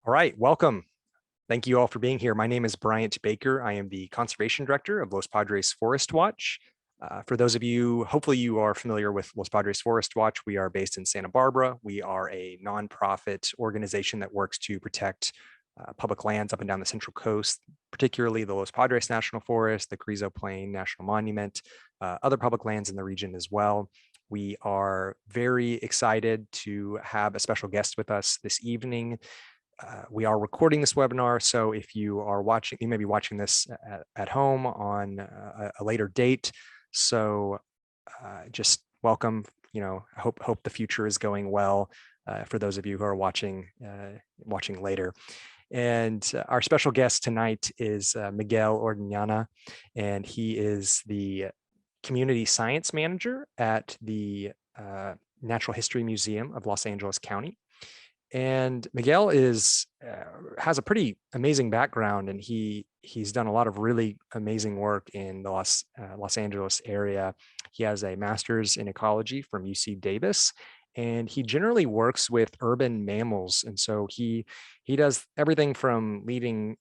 All right, welcome. Thank you all for being here. My name is Bryant Baker. I am the Conservation Director of Los Padres ForestWatch. For those of you, hopefully you are familiar with Los Padres ForestWatch. We are based in Santa Barbara. We are a nonprofit organization that works to protect public lands up and down the Central Coast, particularly the Los Padres National Forest, the Carrizo Plain National Monument, other public lands in the region as well. We are very excited to have a special guest with us this evening. We are recording this webinar, so if you are watching, you may be watching this at home on a later date. So just welcome. I hope the future is going well for those of you who are watching later. And our special guest tonight is Miguel Ordeñana, and he is the Community Science Manager at the Natural History Museum of Los Angeles County. And Miguel has a pretty amazing background, and he's done a lot of really amazing work in the Los Angeles area. He has a master's in ecology from UC Davis, and he generally works with urban mammals. And so he does everything from leading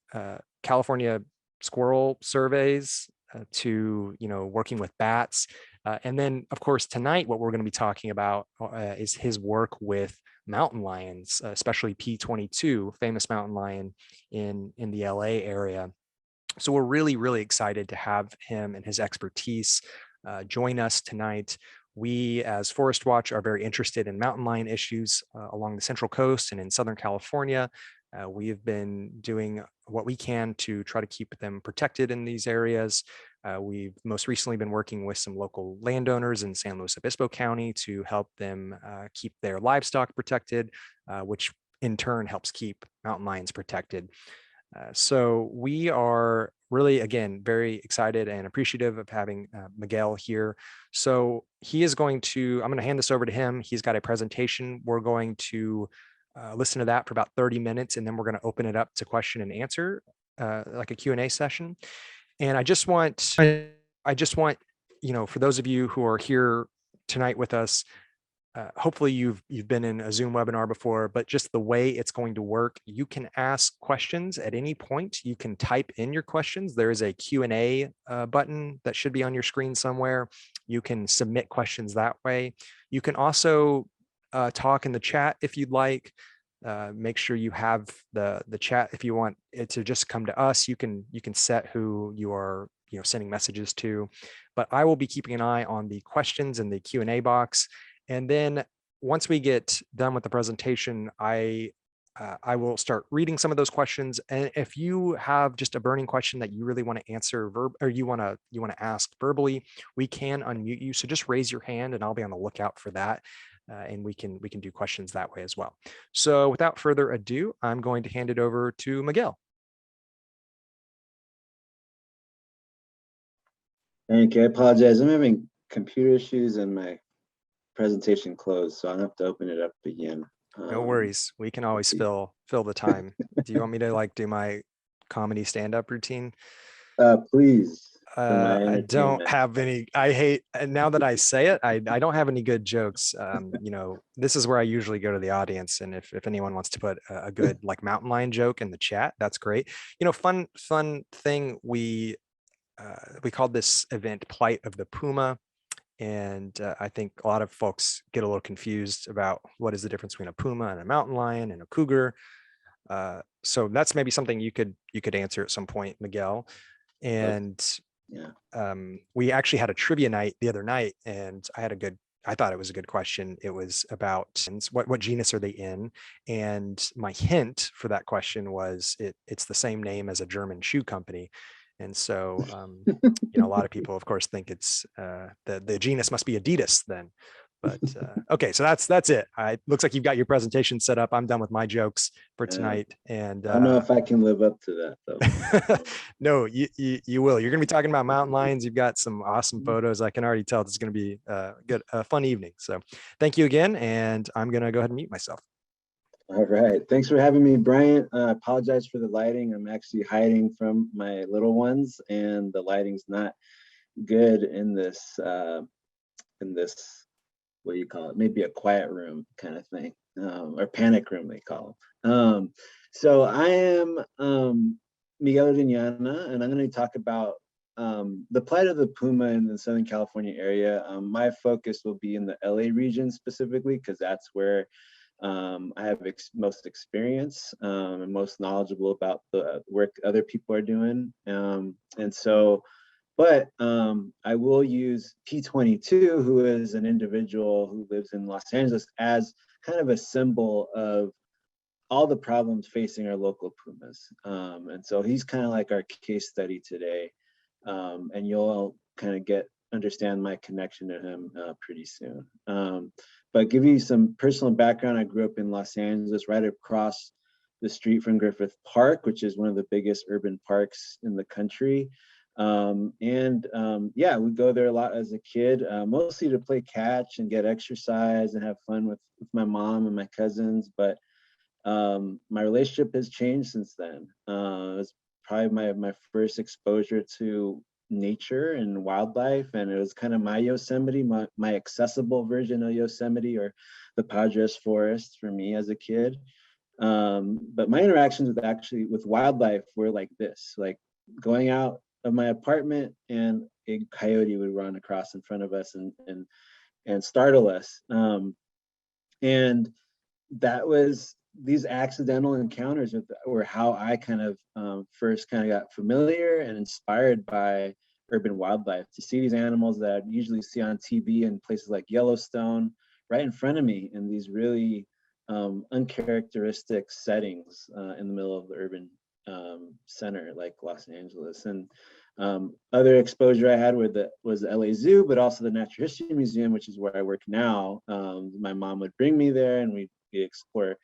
California squirrel surveys to working with bats. And then, of course, tonight what we're going to be talking about is his work with mountain lions, especially P22, famous mountain lion in the LA area. So we're really, really excited to have him and his expertise join us tonight. We, as ForestWatch, are very interested in mountain lion issues along the Central Coast and in Southern California. We have been doing what we can to try to keep them protected in these areas. We've most recently been working with some local landowners in San Luis Obispo County to help them keep their livestock protected, which in turn helps keep mountain lions protected. So we are really, again, very excited and appreciative of having Miguel here. So I'm going to hand this over to him. He's got a presentation. We're going to listen to that for about 30 minutes, and then we're going to open it up to question and answer, like a Q&A session. And I just want, for those of you who are here tonight with us, hopefully you've been in a Zoom webinar before, but just the way it's going to work, you can ask questions at any point. You can type in your questions. There is a Q&A button that should be on your screen somewhere. You can submit questions that way. You can also talk in the chat if you'd like. Make sure you have the chat. If you want it to just come to us, you can set who you are sending messages to. But I will be keeping an eye on the questions in the Q&A box. And then once we get done with the presentation, I will start reading some of those questions. And if you have just a burning question that you really want to answer or you want to ask verbally, we can unmute you. So just raise your hand and I'll be on the lookout for that. And we can do questions that way as well. So without further ado, I'm going to hand it over to Miguel. Thank you. I apologize. I'm having computer issues and my presentation closed, so I'll have to open it up again. No worries. We can always fill the time. Do you want me to do my comedy stand-up routine? Please. I don't have any. I hate, now that I say it, I don't have any good jokes. This is where I usually go to the audience, and if anyone wants to put a good mountain lion joke in the chat, that's great. Fun thing, we called this event Plight of the Puma. And I think a lot of folks get a little confused about what is the difference between a puma and a mountain lion and a cougar. So that's maybe something you could answer at some point, Miguel. And we actually had a trivia night the other night, and I thought it was a good question. It was about what genus are they in? And my hint for that question was it's the same name as a German shoe company. And so, a lot of people, of course, think it's the genus must be Adidas then. But okay, so that's it. Looks like you've got your presentation set up. I'm done with my jokes for tonight. And I don't know if I can live up to that, though. No, you will. You're going to be talking about mountain lions. You've got some awesome photos. I can already tell this is going to be a fun evening. So thank you again. And I'm going to go ahead and mute myself. All right. Thanks for having me, Bryant. I apologize for the lighting. I'm actually hiding from my little ones, and the lighting's not good in this, what do you call it? Maybe a quiet room kind of thing. or panic room, they call them. So I am Miguel Ordeñana, and I'm going to talk about the plight of the Puma in the Southern California area. My focus will be in the LA region specifically, because that's where I have most experience and most knowledgeable about the work other people are doing. But I will use P22, who is an individual who lives in Los Angeles, as kind of a symbol of all the problems facing our local Pumas. And so he's kind of like our case study today. And you'll kind of understand my connection to him pretty soon. But give you some personal background. I grew up in Los Angeles, right across the street from Griffith Park, which is one of the biggest urban parks in the country. Yeah, we go there a lot as a kid, mostly to play catch and get exercise and have fun with my mom and my cousins. But my relationship has changed since then. It was probably my first exposure to nature and wildlife, and it was kind of my Yosemite, my accessible version of Yosemite, or the Padres Forest for me as a kid. But my interactions with wildlife were like this, like going out of my apartment and a coyote would run across in front of us and startle us. And that was these accidental encounters were how I kind of first kind of got familiar and inspired by urban wildlife, to see these animals that I'd usually see on TV in places like Yellowstone right in front of me in these really uncharacteristic settings in the middle of the urban center like Los Angeles. And other exposure I had was the LA Zoo, but also the Natural History Museum, which is where I work now. My mom would bring me there and we'd explore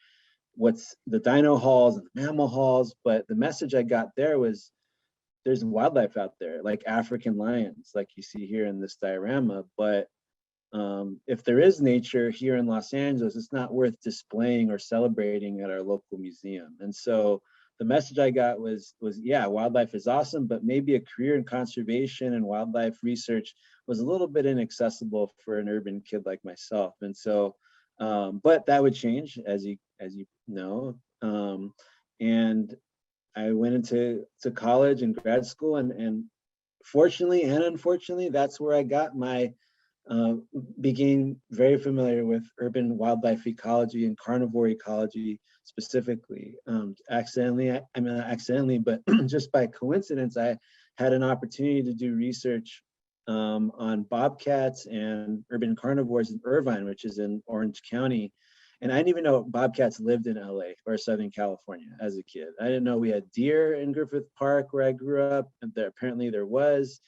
what's the dino halls and the mammal halls. But the message I got there was there's wildlife out there, like African lions, like you see here in this diorama. But if there is nature here in Los Angeles, it's not worth displaying or celebrating at our local museum. And so the message I got was yeah, wildlife is awesome, but maybe a career in conservation and wildlife research was a little bit inaccessible for an urban kid like myself. And so, but that would change, as you know. And I went into college and grad school, and fortunately and unfortunately, that's where I got my became very familiar with urban wildlife ecology and carnivore ecology specifically. Accidentally, I mean, not accidentally, but just by coincidence, I had an opportunity to do research on bobcats and urban carnivores in Irvine, which is in Orange County. And I didn't even know bobcats lived in LA or Southern California as a kid. I didn't know we had deer in Griffith Park where I grew up, and apparently there was.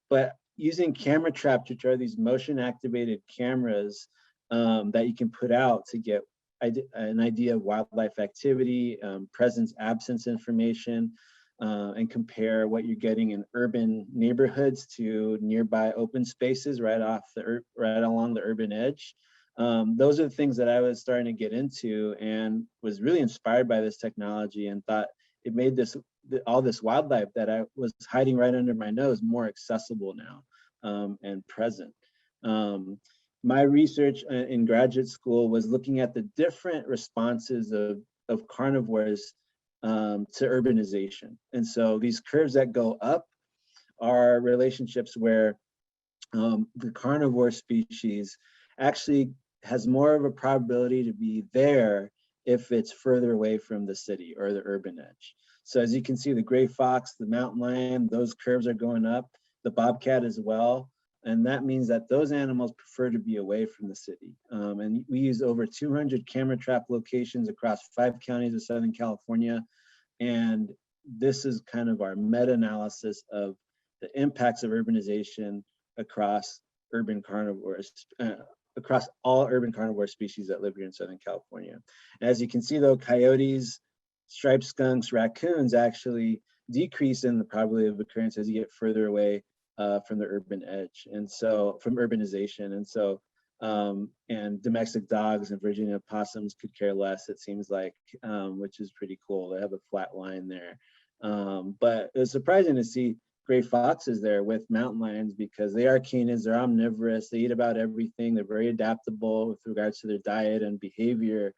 But using camera traps, which are these motion activated cameras that you can put out to get an idea of wildlife activity, presence, absence information, and compare what you're getting in urban neighborhoods to nearby open spaces right along the urban edge. Those are the things that I was starting to get into, and was really inspired by this technology, and thought it made all this wildlife that I was hiding right under my nose more accessible now and present. My research in graduate school was looking at the different responses of carnivores to urbanization. And so these curves that go up are relationships where the carnivore species actually has more of a probability to be there if it's further away from the city or the urban edge. So as you can see, the gray fox, the mountain lion, those curves are going up, the bobcat as well. And that means that those animals prefer to be away from the city. And we use over 200 camera trap locations across 5 counties of Southern California. And this is kind of our meta-analysis of the impacts of urbanization across urban carnivores, across all urban carnivore species that live here in Southern California. And as you can see though, coyotes, striped skunks, raccoons actually decrease in the probability of occurrence as you get further away from the urban edge, and so from urbanization. And so and domestic dogs and Virginia opossums could care less, it seems like, which is pretty cool. They have a flat line there. But it was surprising to see gray foxes there with mountain lions, because they are canids, they're omnivorous, they eat about everything, they're very adaptable with regards to their diet and behavior.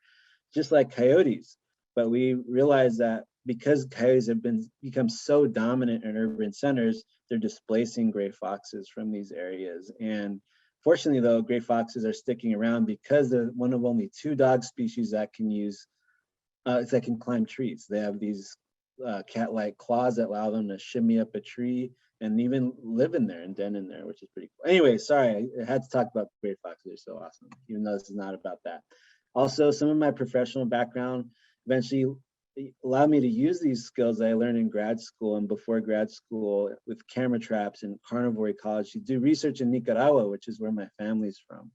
just like coyotes. But we realized that because coyotes have become so dominant in urban centers, they're displacing gray foxes from these areas. And fortunately, though, gray foxes are sticking around because they're one of only 2 dog species that can that can climb trees. They have these cat-like claws that allow them to shimmy up a tree and even live in there and den in there, which is pretty cool. Anyway, sorry, I had to talk about gray foxes. They're so awesome, even though this is not about that. Also, some of my professional background eventually allowed me to use these skills that I learned in grad school and before grad school with camera traps and carnivore ecology to do research in Nicaragua, which is where my family's from,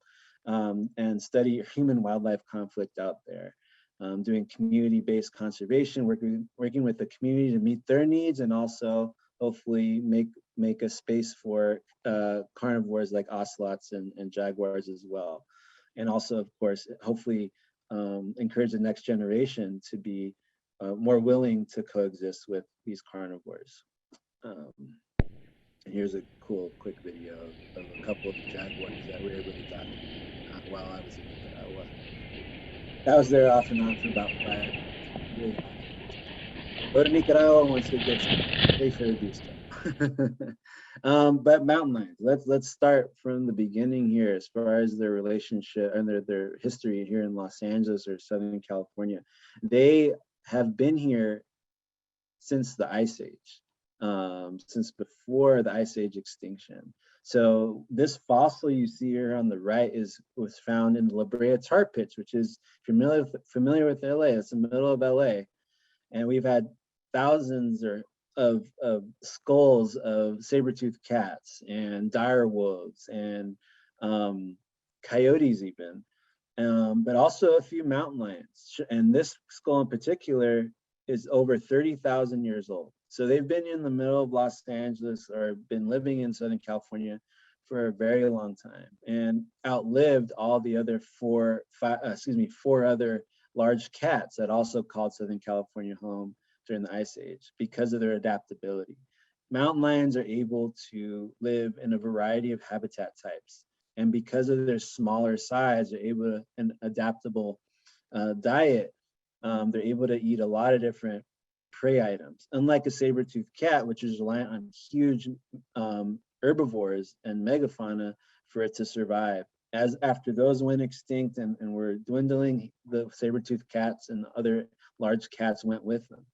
and study human-wildlife conflict out there. Doing community-based conservation, working with the community to meet their needs, and also hopefully make a space for carnivores like ocelots and jaguars as well. And also, of course, hopefully encourage the next generation to be more willing to coexist with these carnivores. And here's a cool quick video of a couple of jaguars that we were able to document while I was in Nicaragua. That was there off and on for about 5 years. Go to Nicaragua once it gets safer to do stuff. But mountain lions, let's start from the beginning here as far as their relationship and their history here in Los Angeles or Southern California. They have been here since the Ice Age, since before the Ice Age extinction. So this fossil you see here on the right was found in the La Brea tar pits, which is, if you're familiar with LA, it's the middle of LA. And we've had thousands of skulls of saber-toothed cats and dire wolves and coyotes even, but also a few mountain lions. And this skull in particular is over 30,000 years old. So they've been in the middle of Los Angeles or been living in Southern California for a very long time and outlived all the other four other large cats that also called Southern California home during the Ice Age because of their adaptability. Mountain lions are able to live in a variety of habitat types. And because of their smaller size, they're able to an adaptable diet. They're able to eat a lot of different prey items. Unlike a saber-toothed cat, which is reliant on huge herbivores and megafauna for it to survive. As after those went extinct and were dwindling, the saber-toothed cats and other large cats went with them.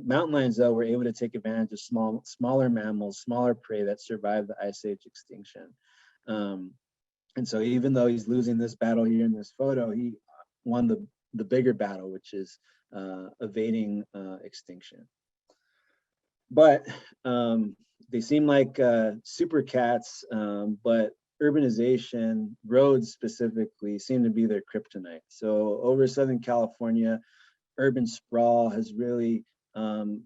Mountain lions, though, were able to take advantage of smaller mammals, smaller prey that survived the Ice Age extinction. And so even though he's losing this battle here in this photo, he won the bigger battle, which is evading extinction. But they seem like super cats, but urbanization, roads specifically, seem to be their kryptonite. So over Southern California, urban sprawl has really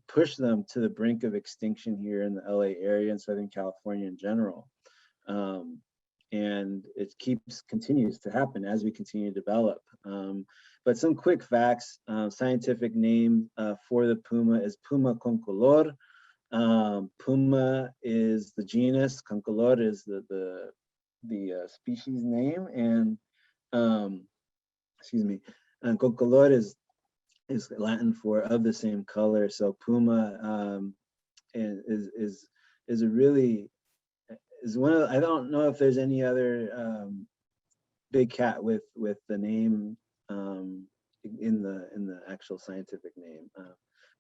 pushed them to the brink of extinction here in the LA area and Southern California in general. And it continues to happen as we continue to develop. But some quick facts, scientific name for the puma is Puma concolor. Puma is the genus, concolor is the species name, and and concolor is Latin for of the same color. So Puma is a really one of, I don't know if there's any other big cat with the name in the actual scientific name.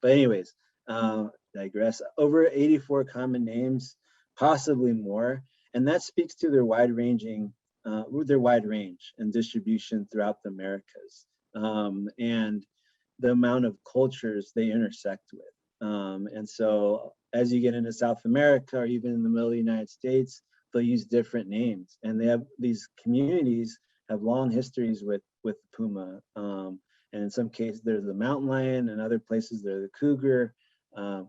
But anyways, digress. Over 84 common names, possibly more, and that speaks to their wide range and distribution throughout the Americas, and the amount of cultures they intersect with. And so as you get into South America or even in the middle of the United States, they'll use different names. And they have these communities have long histories with Puma. And in some cases, there's the mountain lion, and other places they're the cougar,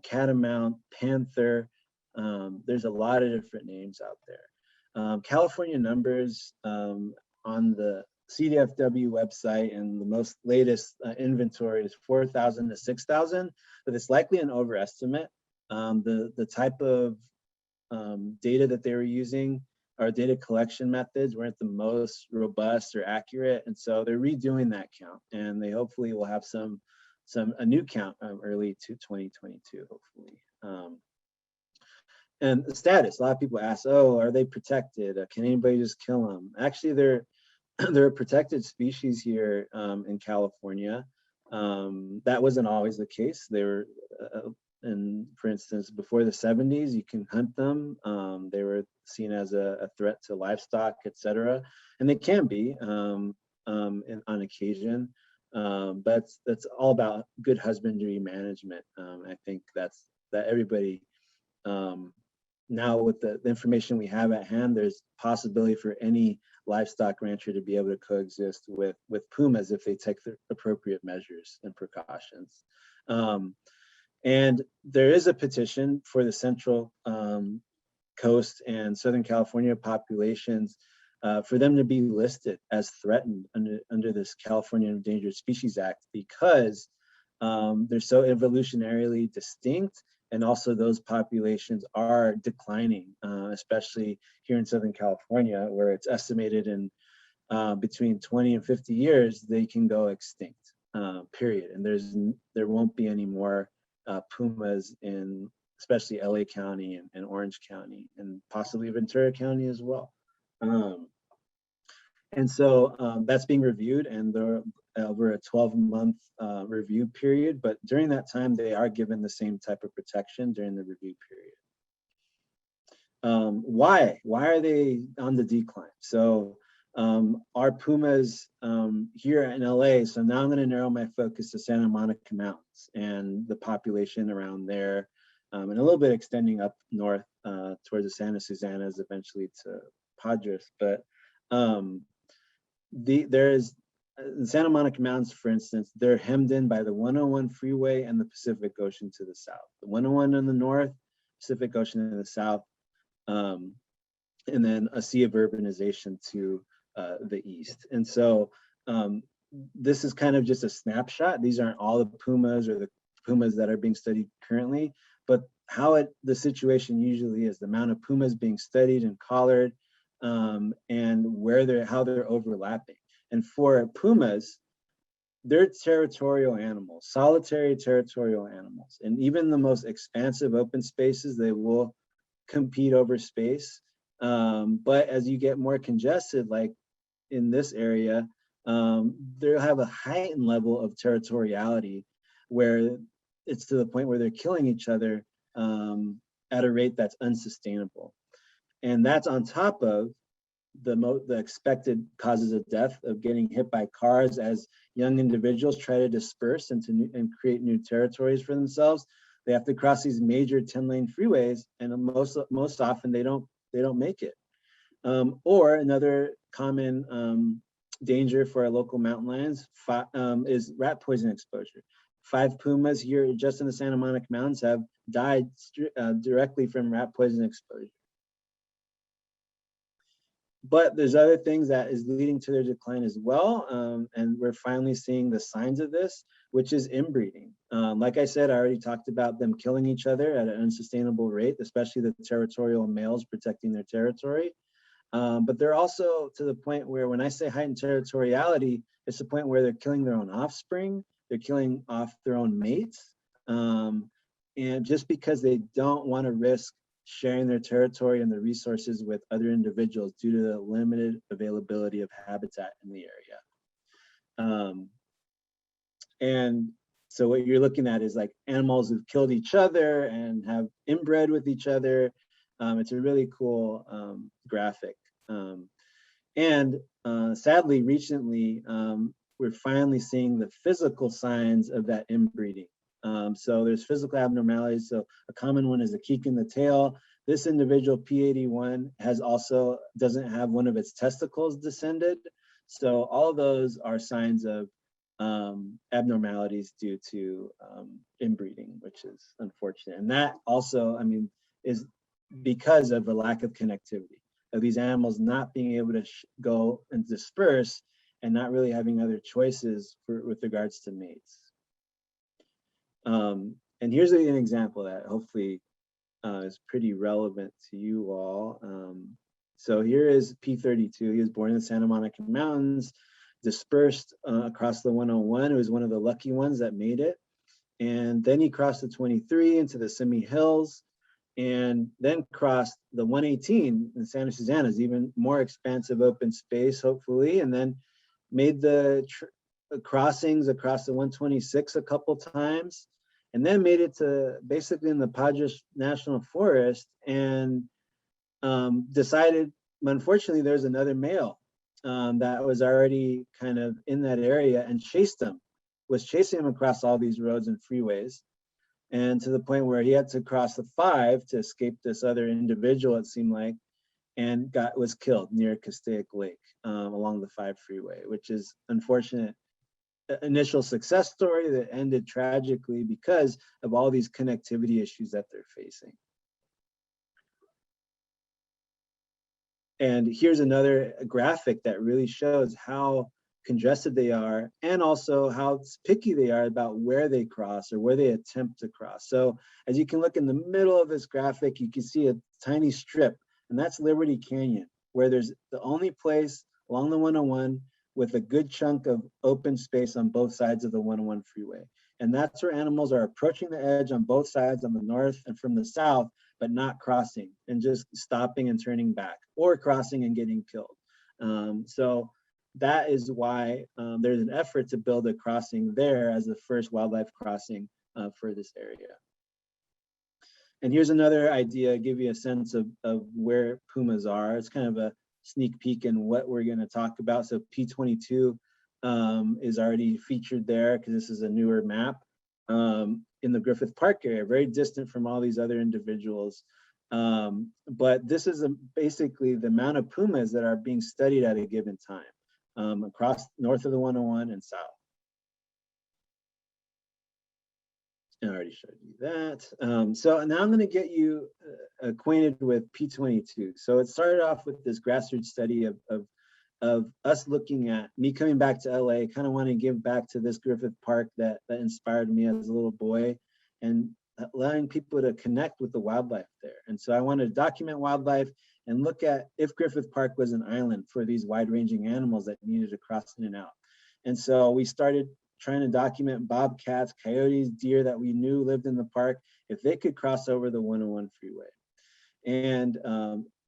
catamount, panther. There's a lot of different names out there. California numbers on the CDFW website and the most latest inventory is 4,000 to 6,000, but it's likely an overestimate. The type of data that they were using our data collection methods weren't the most robust or accurate, and so they're redoing that count, and they hopefully will have a new count early to 2022, hopefully. And the status, a lot of people ask, oh, are they protected? Can anybody just kill them? Actually, they're a protected species here in California. That wasn't always the case. They were, and for instance, before the 70s, you can hunt them. They were seen as a threat to livestock, etc. And they can be on occasion. But that's all about good husbandry management. I think that everybody, now with the information we have at hand, there's possibility for any livestock rancher to be able to coexist with pumas if they take the appropriate measures and precautions. And there is a petition for the Central Coast and Southern California populations for them to be listed as threatened under this California Endangered Species Act, because they're so evolutionarily distinct, and also those populations are declining, especially here in Southern California, where it's estimated in between 20 and 50 years they can go extinct, period. And there won't be any more pumas in especially LA County and Orange County, and possibly Ventura County as well. And so that's being reviewed, and they're over a 12-month review period. But during that time, they are given the same type of protection during the review period. Why are they on the decline? So our pumas here in LA, so now I'm going to narrow my focus to Santa Monica Mountains and the population around there, and a little bit extending up north towards the Santa Susanas, eventually to Padres. But there's in Santa Monica Mountains, for instance, they're hemmed in by the 101 freeway and the Pacific Ocean to the south. The 101 in the north, Pacific Ocean in the south, and then a sea of urbanization to the east. And so this is kind of just a snapshot. These aren't all the pumas or the pumas that are being studied currently, but how the situation usually is, the amount of pumas being studied and collared, and how they're overlapping. And for pumas, they're territorial animals, solitary territorial animals. And even the most expansive open spaces, they will compete over space. But as you get more congested, like in this area, they'll have a heightened level of territoriality where it's to the point where they're killing each other at a rate that's unsustainable. And that's on top of the expected causes of death of getting hit by cars as young individuals try to disperse and create new territories for themselves. They have to cross these major 10-lane freeways, and most often they don't make it. Or another common danger for our local mountain lions is rat poison exposure. 5 pumas here just in the Santa Monica Mountains have died directly from rat poison exposure. But there's other things that is leading to their decline as well. And we're finally seeing the signs of this, which is inbreeding. Like I said, I already talked about them killing each other at an unsustainable rate, especially the territorial males protecting their territory. But they're also to the point where, when I say heightened territoriality, it's the point where they're killing their own offspring, they're killing off their own mates. And just because they don't want to risk sharing their territory and their resources with other individuals due to the limited availability of habitat in the area. And so what you're looking at is like animals who've killed each other and have inbred with each other. It's a really cool graphic. And sadly, recently, we're finally seeing the physical signs of that inbreeding. So there's physical abnormalities. So a common one is a kink in the tail. This individual, P81, doesn't have one of its testicles descended. So all of those are signs of abnormalities due to inbreeding, which is unfortunate. And that also, is because of a lack of connectivity, of these animals not being able to go and disperse and not really having other choices with regards to mates. And here's an example that hopefully is pretty relevant to you all. So here is P32. He was born in the Santa Monica Mountains, dispersed across the 101. It was one of the lucky ones that made it. And then he crossed the 23 into the Simi Hills, and then crossed the 118 in Santa Susana's, even more expansive open space, hopefully, and then made the crossings across the 126 a couple times, and then made it to basically in the Padres National Forest, and decided, unfortunately, there's another male that was already kind of in that area and was chasing him across all these roads and freeways. And to the point where he had to cross the 5 to escape this other individual, it seemed like, and was killed near Castaic Lake along the 5 freeway, which is unfortunate initial success story that ended tragically because of all these connectivity issues that they're facing. And here's another graphic that really shows how congested they are, and also how picky they are about where they cross or where they attempt to cross. So as you can look in the middle of this graphic, you can see a tiny strip, and that's Liberty Canyon, where there's the only place along the 101 with a good chunk of open space on both sides of the 101 freeway. And that's where animals are approaching the edge on both sides, on the north and from the south, but not crossing and just stopping and turning back, or crossing and getting killed. So that is why there's an effort to build a crossing there as the first wildlife crossing for this area. And here's another idea, give you a sense of where pumas are. It's kind of a sneak peek in what we're going to talk about. So P22 is already featured there because this is a newer map in the Griffith Park area, very distant from all these other individuals. But this is basically the amount of pumas that are being studied at a given time. Across north of the 101 and south. I already showed you that. So now I'm going to get you acquainted with P22. So it started off with this grassroots study of us looking at me coming back to LA, kind of want to give back to this Griffith Park that inspired me as a little boy, and allowing people to connect with the wildlife there. And so I wanted to document wildlife and look at if Griffith Park was an island for these wide-ranging animals that needed to cross in and out. And so we started trying to document bobcats, coyotes, deer that we knew lived in the park, if they could cross over the 101 freeway. And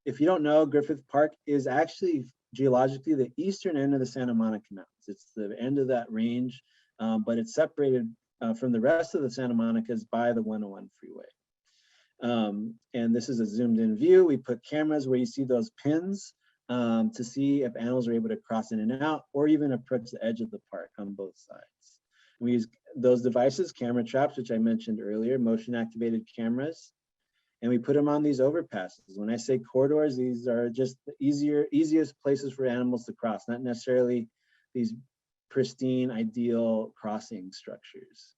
if you don't know, Griffith Park is actually geologically the eastern end of the Santa Monica Mountains. It's the end of that range, but it's separated from the rest of the Santa Monicas by the 101 freeway. And this is a zoomed in view. We put cameras where you see those pins to see if animals are able to cross in and out, or even approach the edge of the park on both sides. We use those devices, camera traps, which I mentioned earlier, motion activated cameras, and we put them on these overpasses. When I say corridors, these are just the easiest places for animals to cross, not necessarily these pristine, ideal crossing structures.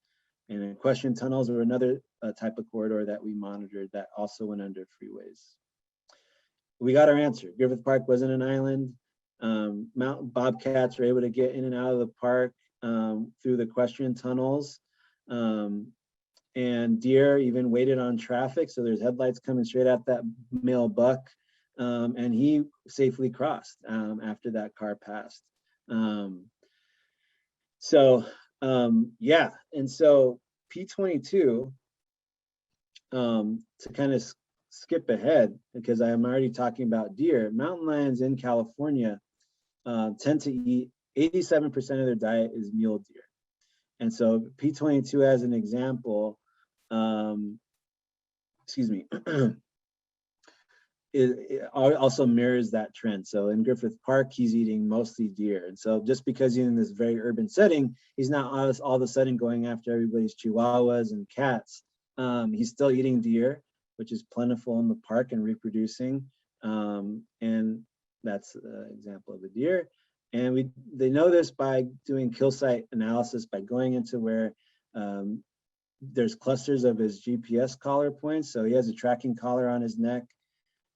And equestrian tunnels were another type of corridor that we monitored that also went under freeways. We got our answer. Griffith Park wasn't an island. Mountain bobcats were able to get in and out of the park through the equestrian tunnels. And deer even waited on traffic. So there's headlights coming straight at that male buck. And he safely crossed after that car passed. Yeah, and so P22, to kind of skip ahead, because I'm already talking about deer, mountain lions in California tend to eat 87% of their diet is mule deer. And so P22 as an example, it also mirrors that trend. So in Griffith Park, he's eating mostly deer. And so just because he's in this very urban setting, he's not all of a sudden going after everybody's chihuahuas and cats. He's still eating deer, which is plentiful in the park and reproducing. And that's an example of a deer. And they know this by doing kill site analysis, by going into where there's clusters of his GPS collar points. So he has a tracking collar on his neck.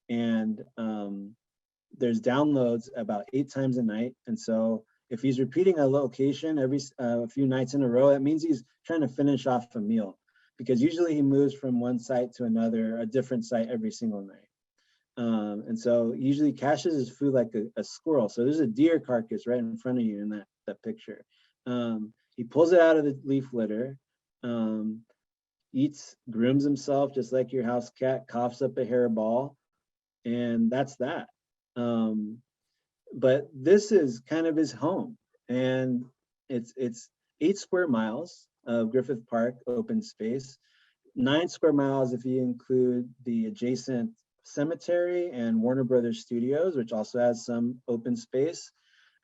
And there's downloads about 8 times a night. And so if he's repeating a location every a few nights in a row, that means he's trying to finish off a meal, because usually he moves from one site to another, a different site every single night. And so usually caches his food like a squirrel. So there's a deer carcass right in front of you in that picture. He pulls it out of the leaf litter, eats, grooms himself just like your house cat, coughs up a hairball, and that's that. But this is kind of his home, and it's 8 square miles of Griffith Park open space, 9 square miles if you include the adjacent cemetery and Warner Brothers Studios, which also has some open space.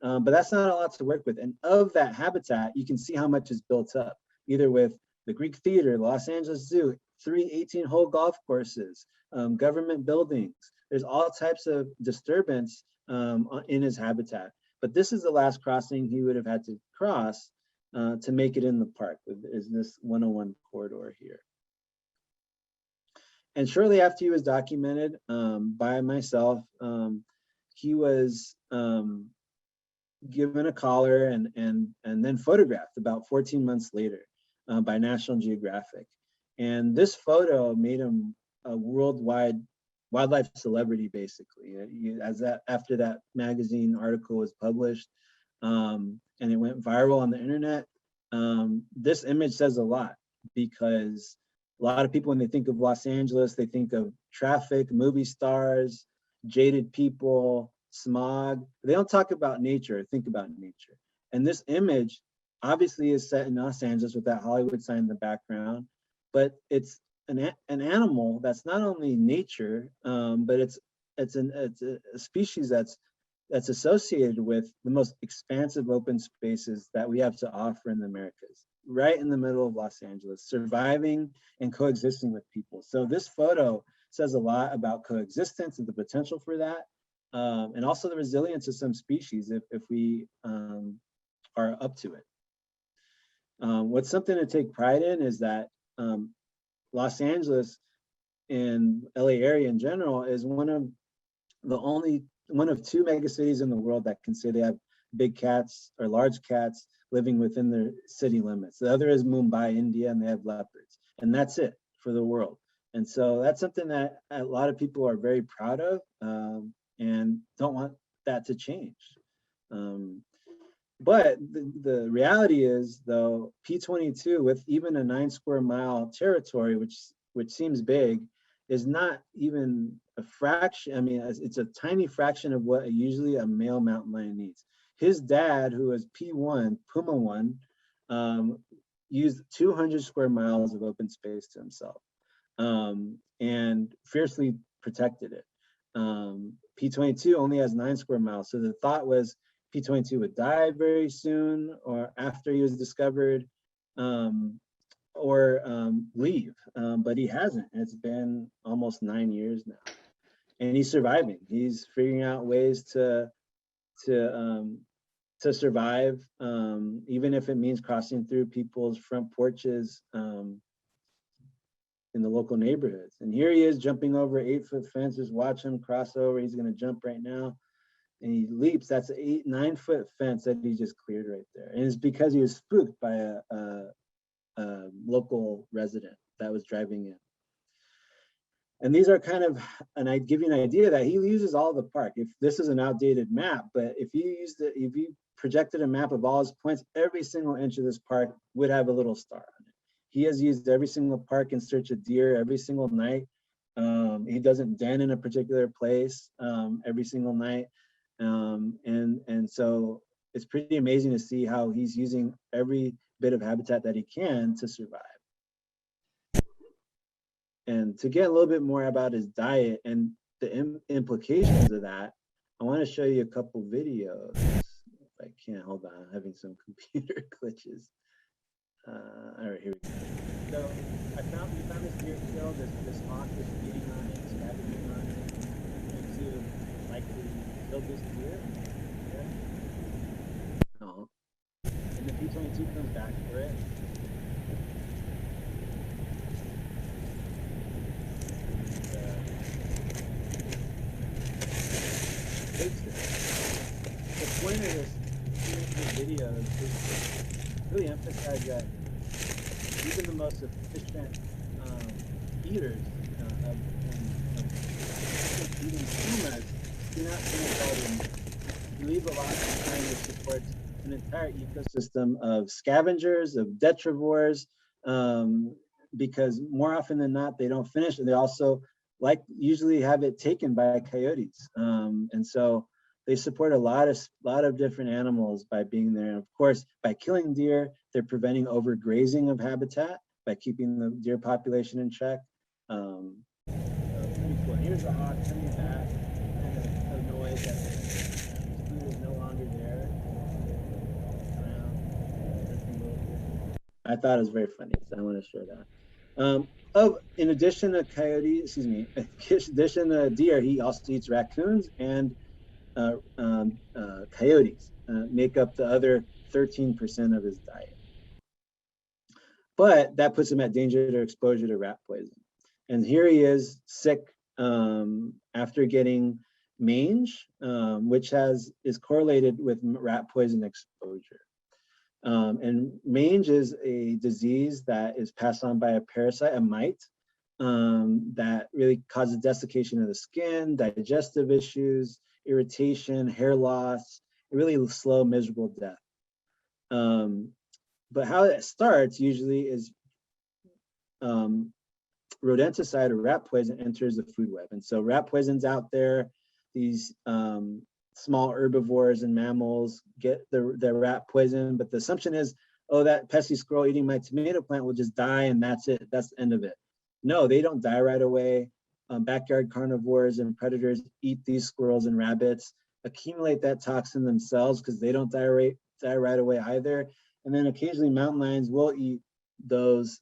But that's not a lot to work with. And of that habitat, you can see how much is built up, either with the Greek Theater, Los Angeles Zoo, 3 18-hole golf courses, government buildings. There's all types of disturbance in his habitat. But this is the last crossing he would have had to cross to make it in the park, is this 101 corridor here. And shortly after he was documented by myself, he was given a collar and then photographed about 14 months later by National Geographic. And this photo made him a worldwide wildlife celebrity, basically. After that magazine article was published and it went viral on the internet, this image says a lot, because a lot of people, when they think of Los Angeles, they think of traffic, movie stars, jaded people, smog. They don't talk about nature or think about nature. And this image obviously is set in Los Angeles with that Hollywood sign in the background, but it's an animal that's not only nature, but it's a species that's associated with the most expansive open spaces that we have to offer in the Americas, right in the middle of Los Angeles, surviving and coexisting with people. So this photo says a lot about coexistence and the potential for that, and also the resilience of some species if we are up to it. What's something to take pride in is that Los Angeles and LA area in general is one of 2 mega cities in the world that can say they have big cats or large cats living within their city limits. The other is Mumbai, India, and they have leopards. And that's it for the world. And so that's something that a lot of people are very proud of and don't want that to change. But the reality is, though, P22 with even a 9 square mile territory, which seems big, is not even a fraction. I mean, it's a tiny fraction of what usually a male mountain lion needs. His dad, who was P1, Puma 1, used 200 square miles of open space to himself and fiercely protected it. P22 only has 9 square miles. So the thought was P22 would die very soon or after he was discovered or leave, but he hasn't. It's been almost 9 years now. And he's surviving. He's figuring out ways to survive, even if it means crossing through people's front porches in the local neighborhoods. And here he is jumping over 8-foot fences. Watch him cross over. He's going to jump right now. And he leaps. That's an 9-foot fence that he just cleared right there. And it's because he was spooked by a local resident that was driving in. And these are kind of, and I give you an idea that he uses all the park. If this is an outdated map, but if you projected a map of all his points, every single inch of this park would have a little star on it. He has used every single park in search of deer every single night. He doesn't den in a particular place every single night. And so it's pretty amazing to see how he's using every bit of habitat that he can to survive. And to get a little bit more about his diet and the implications of that, I want to show you a couple videos. If I can, hold on, I'm having some computer glitches. All right, here we go. So we found this deer kill. This hawk was feeding on it, scavenging on it, and to likely kill this deer. Yeah. No. And the P22 comes back for it. The point of this video is to really emphasize that even the most efficient eaters of eating pumas do not finish all their meals. You leave a lot behind that supports an entire ecosystem of scavengers, of detrivores, because more often than not, they don't finish, and they also usually have it taken by coyotes. And so they support a lot of different animals by being there. And of course, by killing deer, they're preventing overgrazing of habitat by keeping the deer population in check. So pretty cool. Here's the hawk coming back, kind of annoyed that his food is no longer there. I thought it was very funny, so I want to share that. In addition to coyotes, in addition to deer, he also eats raccoons and coyotes, make up the other 13% of his diet. But that puts him at danger to exposure to rat poison. And here he is, sick after getting mange, which is correlated with rat poison exposure. And mange is a disease that is passed on by a parasite, a mite, that really causes desiccation of the skin, digestive issues, irritation, hair loss, a really slow, miserable death. But how it starts usually is rodenticide or rat poison enters the food web. And so rat poison's out there. These small herbivores and mammals get the rat poison, but the assumption is, oh, that pesky squirrel eating my tomato plant will just die and that's it, that's the end of it. No, they don't die right away. Backyard carnivores and predators eat these squirrels and rabbits, accumulate that toxin themselves because they don't die right away either. And then occasionally mountain lions will eat those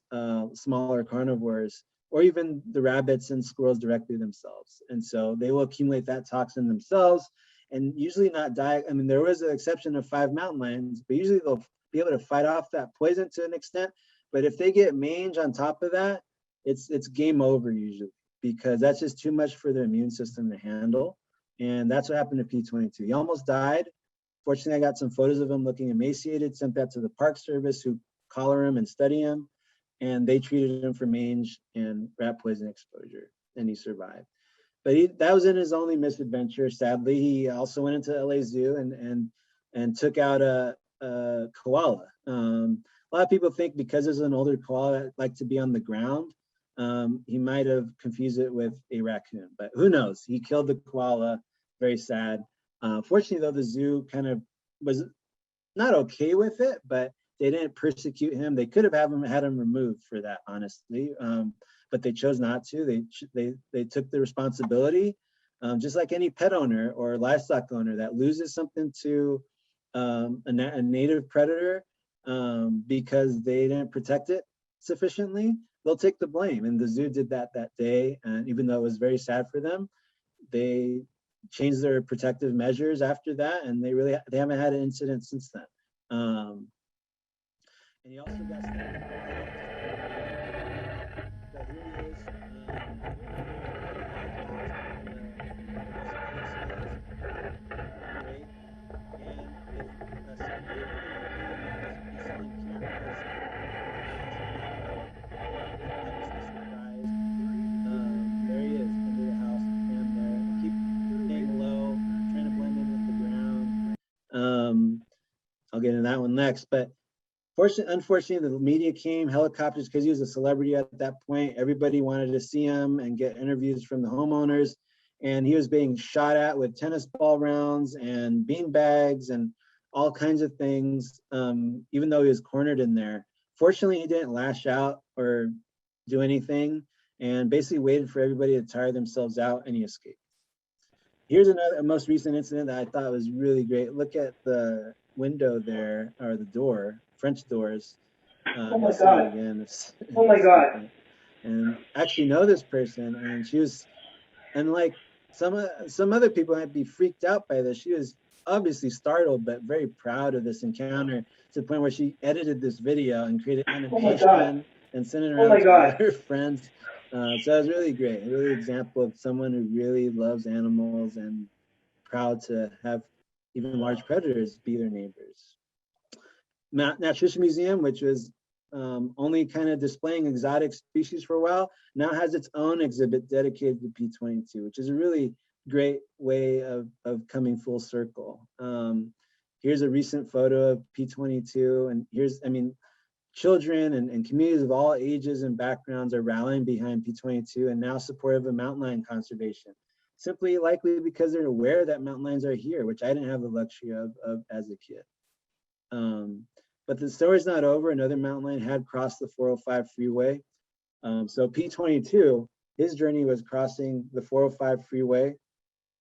smaller carnivores, or even the rabbits and squirrels directly themselves. And so they will accumulate that toxin themselves and usually not die. I mean, there was an exception of 5 mountain lions, but usually they'll be able to fight off that poison to an extent. But if they get mange on top of that, it's game over usually, because that's just too much for their immune system to handle. And that's what happened to P22. He almost died. Fortunately, I got some photos of him looking emaciated, sent that to the Park Service, who collar him and study him. And they treated him for mange and rat poison exposure, and he survived. But that wasn't his only misadventure. Sadly, he also went into LA Zoo and took out a koala. A lot of people think because it's an older koala that like to be on the ground, he might have confused it with a raccoon, but who knows? He killed the koala. Very sad. Fortunately, though, the zoo kind of was not okay with it, but they didn't persecute him. They could have had him removed for that, honestly, but they chose not to. They took the responsibility, just like any pet owner or livestock owner that loses something to a native predator because they didn't protect it sufficiently. They'll take the blame, and the zoo did that day. And even though it was very sad for them, they changed their protective measures after that, and they haven't had an incident since then. And he also got started. So here he is. There he is under the house, and there. Keep staying low, trying to blend in with the ground. I'll get into that one next, but unfortunately, the media came, helicopters, because he was a celebrity at that point. Everybody wanted to see him and get interviews from the homeowners. And he was being shot at with tennis ball rounds and bean bags and all kinds of things, even though he was cornered in there. Fortunately, he didn't lash out or do anything, and basically waited for everybody to tire themselves out, and he escaped. Here's a most recent incident that I thought was really great. Look at the window there, or the door, French doors. Oh my God. Again, oh my God. And actually know this person, and she was, and like some other people might be freaked out by this. She was obviously startled, but very proud of this encounter, to the point where she edited this video and created animation and sent it around to all her friends. So it was really great, a really example of someone who really loves animals and proud to have even large predators be their neighbors. Natural History Museum, which was only kind of displaying exotic species for a while, now has its own exhibit dedicated to P22, which is a really great way of coming full circle. Here's a recent photo of P22, and here's, I mean, children and communities of all ages and backgrounds are rallying behind P22 and now supportive of mountain lion conservation. Simply likely because they're aware that mountain lions are here, which I didn't have the luxury of as a kid. But the story's not over. Another mountain lion had crossed the 405 freeway. So P22, his journey was crossing the 405 freeway,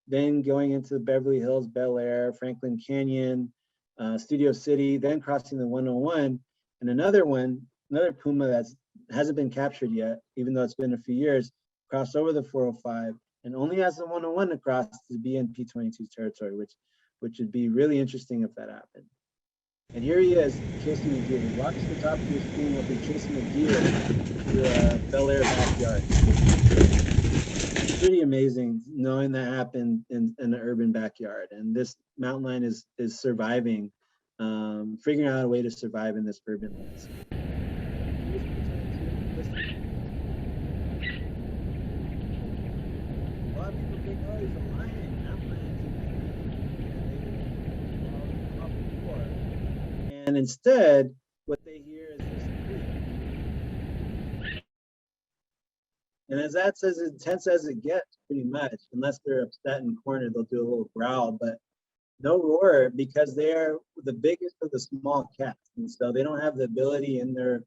then going into Beverly Hills, Bel Air, Franklin Canyon, Studio City, then crossing the 101. And another Puma that hasn't been captured yet, even though it's been a few years, crossed over the 405 and only has the 101 to cross to be in P22's territory, which would be really interesting if that happened. And here he is chasing a deer. He walks to the top of your screen while he's chasing a deer through a Bel Air backyard. It's pretty amazing knowing that happened in an urban backyard. And this mountain lion is surviving, figuring out a way to survive in this urban landscape. A lot of people think, oh, he's a lion. Mountain lions. And instead, what they hear is this squeak. And as that's as intense as it gets, pretty much, unless they're upset and cornered, they'll do a little growl, but no roar, because they are the biggest of the small cats. And so they don't have the ability in their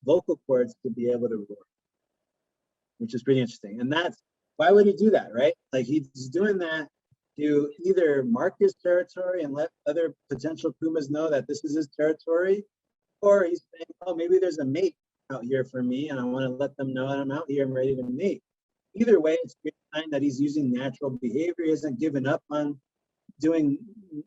vocal cords to be able to roar, which is pretty interesting. And that's, why would he do that, right? Like he's doing that to either mark his territory and let other potential Pumas know that this is his territory, or he's saying, oh, maybe there's a mate out here for me and I want to let them know that I'm out here and ready to mate. Either way, it's a good sign that he's using natural behavior. He hasn't given up on doing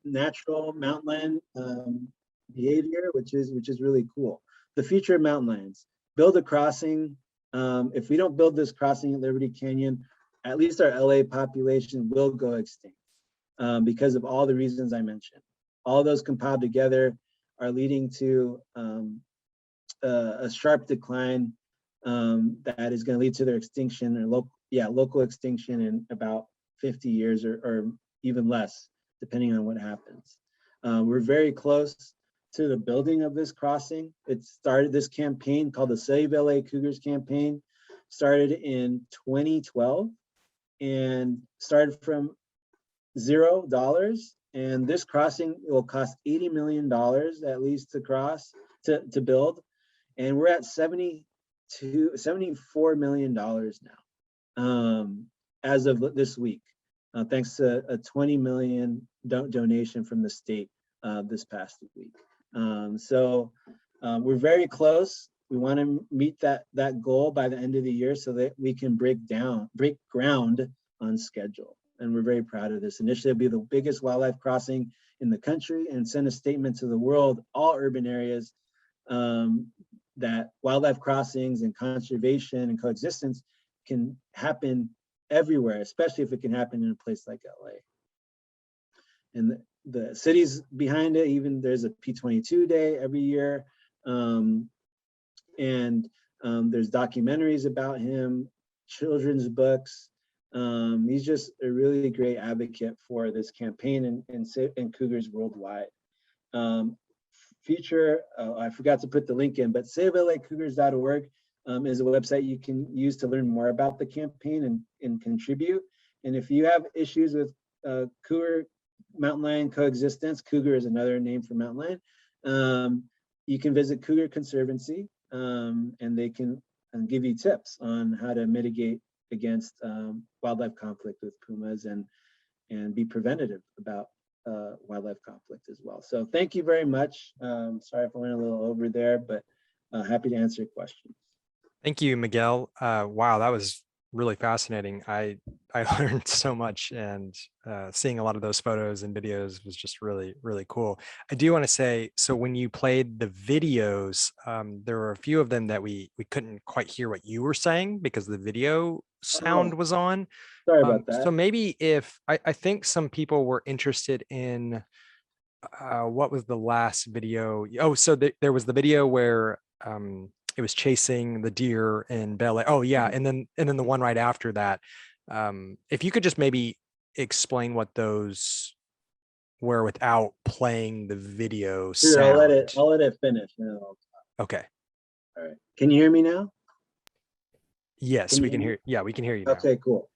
natural mountain lion behavior, which is really cool. The future of mountain lions: build a crossing. If we don't build this crossing at Liberty Canyon, at least our LA population will go extinct because of all the reasons I mentioned. All those compiled together are leading to a sharp decline that is going to lead to their extinction, or local extinction in about 50 years or even less, depending on what happens. We're very close to the building of this crossing. It started, this campaign called the Save LA Cougars campaign, started in 2012 and started from $0. And this crossing will cost $80 million at least to to build. And we're at $74 million now as of this week, thanks to a $20 million donation from the state this past week. So we're very close. We want to meet that goal by the end of the year so that we can break ground on schedule. And we're very proud of this initiative. It'll be the biggest wildlife crossing in the country and send a statement to the world, all urban areas, that wildlife crossings and conservation and coexistence can happen everywhere, especially if it can happen in a place like LA. And the cities behind it, even there's a P22 day every year. And there's documentaries about him, children's books. He's just a really great advocate for this campaign and cougars worldwide. I forgot to put the link in, but SaveLACougars.org is a website you can use to learn more about the campaign and contribute. And if you have issues with cougar mountain lion coexistence, cougar is another name for mountain lion, you can visit Cougar Conservancy and they can give you tips on how to mitigate against wildlife conflict with pumas and be preventative about wildlife conflict as well. So thank you very much. Sorry if I went a little over there, but happy to answer questions. Thank you, Miguel. Wow, that was really fascinating. I learned so much, and seeing a lot of those photos and videos was just really, really cool. I do want to say, so when you played the videos, there were a few of them that we couldn't quite hear what you were saying because the video sound was on. Sorry about that. So maybe if, I think some people were interested in, what was the last video? Oh, so there was the video where it was chasing the deer in Bel Air. Oh yeah, and then the one right after that, If you could just maybe explain what those were without playing the video Sure, sound. I'll let it finish. Okay. All right. Can you hear me now? Yes, Can we you can hear me? hear. Yeah, we can hear you now. Okay, cool.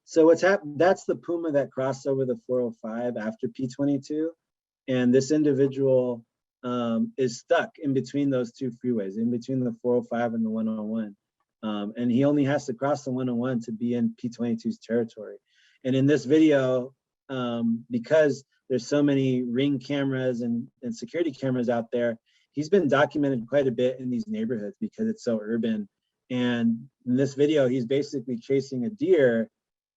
So what's happened, that's the Puma that crossed over the 405 after P22. And this individual is stuck in between those two freeways, in between the 405 and the 101. And he only has to cross the 101 to be in P22's territory. And in this video, because there's so many ring cameras and security cameras out there, he's been documented quite a bit in these neighborhoods because it's so urban. And in this video, he's basically chasing a deer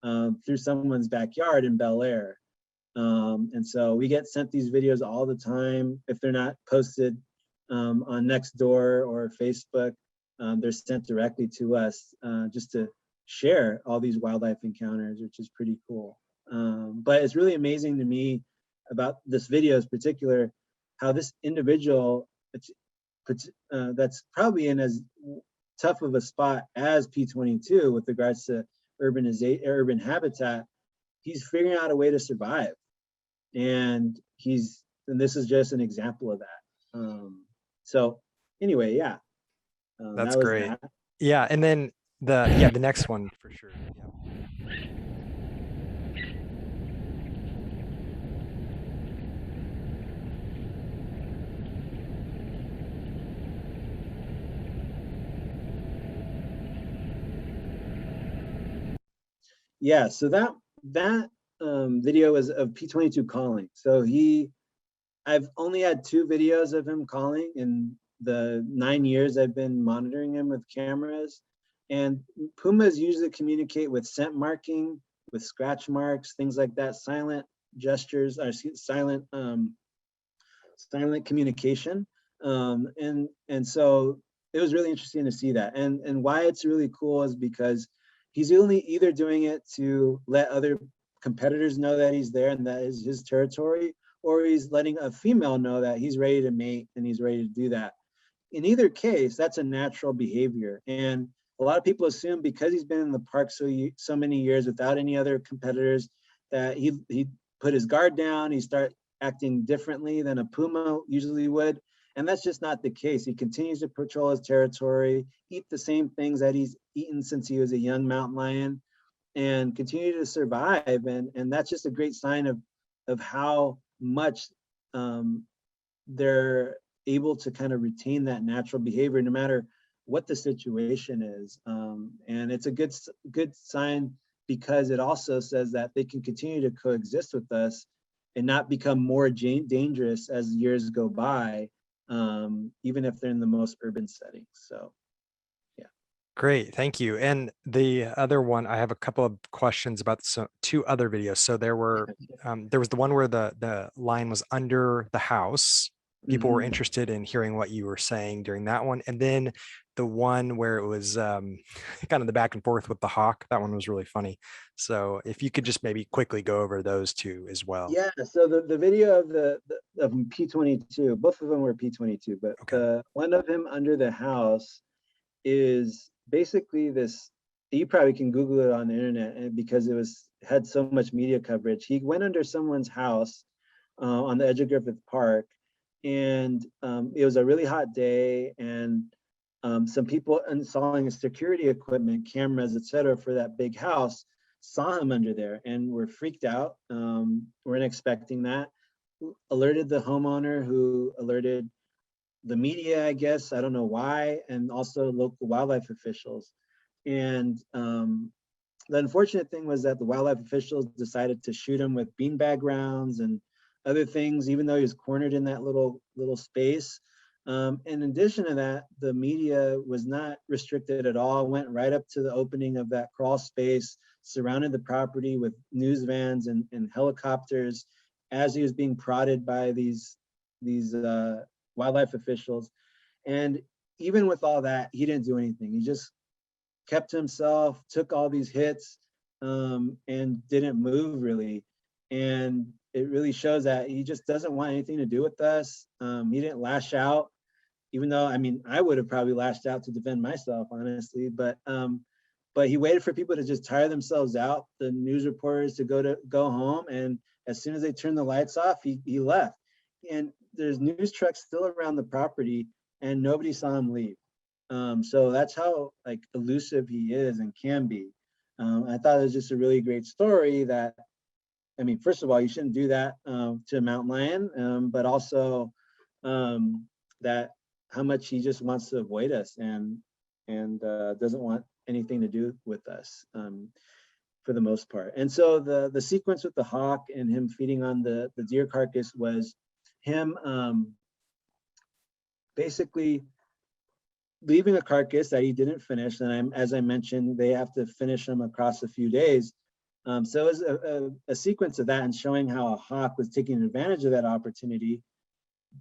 through someone's backyard in Bel Air. And so we get sent these videos all the time. If they're not posted on Nextdoor or Facebook, they're sent directly to us just to share all these wildlife encounters, which is pretty cool. But it's really amazing to me about this video in particular, how this individual that's probably in as tough of a spot as P22 with regards to urban habitat, he's figuring out a way to survive. And this is just an example of that. So anyway, yeah. That's great. That. Yeah, and then the next one for sure. Yeah. Yeah, so that video is of P22 calling. So I've only had 2 videos of him calling in the 9 years I've been monitoring him with cameras. And Pumas usually communicate with scent marking, with scratch marks, things like that, silent gestures, or silent communication. And so it was really interesting to see that. And why it's really cool is because he's only either doing it to let other competitors know that he's there and that is his territory, or he's letting a female know that he's ready to mate and he's ready to do that. In either case, that's a natural behavior. And a lot of people assume because he's been in the park so many years without any other competitors, that he put his guard down, he start acting differently than a Puma usually would. And that's just not the case. He continues to patrol his territory, eat the same things that he's eaten since he was a young mountain lion, and continue to survive. And that's just a great sign of how much they're able to kind of retain that natural behavior no matter what the situation is. And it's a good sign because it also says that they can continue to coexist with us and not become more dangerous as years go by, even if they're in the most urban settings. So, yeah. Great, thank you. And the other one, I have a couple of questions about 2 other videos. So there was the one where the line was under the house. People were interested in hearing what you were saying during that one. And then the one where it was kind of the back and forth with the hawk, that one was really funny. So if you could just maybe quickly go over those 2 as well. Yeah, so the video of P22, both of them were P22, but the one of him under the house is basically this, you probably can Google it on the internet because it had so much media coverage. He went under someone's house on the edge of Griffith Park, and it was a really hot day, and some people installing security equipment, cameras, etc., for that big house saw him under there and were freaked out. Weren't expecting that. Alerted the homeowner, who alerted the media, I guess, I don't know why, and also local wildlife officials. And the unfortunate thing was that the wildlife officials decided to shoot him with beanbag rounds and other things, even though he was cornered in that little space. In addition to that, the media was not restricted at all, went right up to the opening of that crawl space, surrounded the property with news vans and helicopters as he was being prodded by these wildlife officials. And even with all that, he didn't do anything. He just kept himself, took all these hits, and didn't move really. And it really shows that he just doesn't want anything to do with us. He didn't lash out, even though, I mean, I would have probably lashed out to defend myself, honestly. But but he waited for people to just tire themselves out, the news reporters to go home, and as soon as they turned the lights off, he left. And there's news trucks still around the property, and nobody saw him leave. So that's how like elusive he is and can be. I thought it was just a really great story that, I mean, first of all, you shouldn't do that to a mountain lion, but also that how much he just wants to avoid us and doesn't want anything to do with us for the most part. And so the sequence with the hawk and him feeding on the deer carcass was him basically leaving a carcass that he didn't finish. And as I mentioned, they have to finish them across a few days. So it was a sequence of that and showing how a hawk was taking advantage of that opportunity.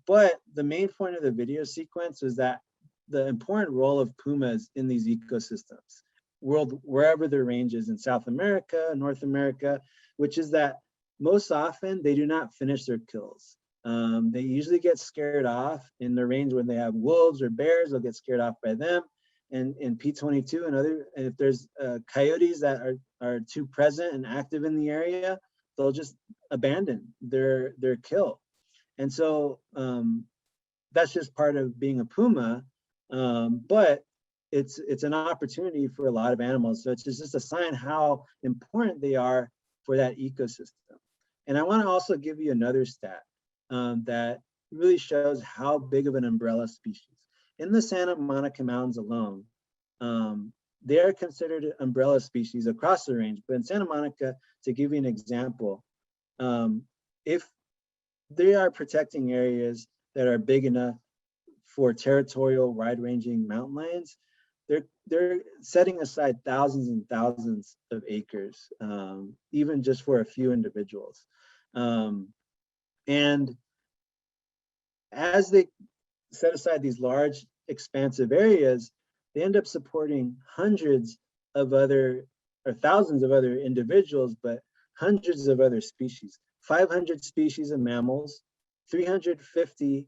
But the main point of the video sequence was that the important role of pumas in these ecosystems, wherever their range is in South America, North America, which is that most often they do not finish their kills. They usually get scared off in the range when they have wolves or bears, they'll get scared off by them. And in P22 and if there's coyotes that are too present and active in the area, they'll just abandon their kill. And so that's just part of being a puma, but it's an opportunity for a lot of animals. So it's just a sign how important they are for that ecosystem. And I want to also give you another stat that really shows how big of an umbrella species. In the Santa Monica Mountains alone, they are considered an umbrella species across the range. But in Santa Monica, to give you an example, if they are protecting areas that are big enough for territorial wide-ranging mountain lions, they're setting aside thousands and thousands of acres, even just for a few individuals. And as they set aside these large, expansive areas, they end up supporting hundreds of other, or thousands of other individuals, but hundreds of other species. 500 species of mammals, 350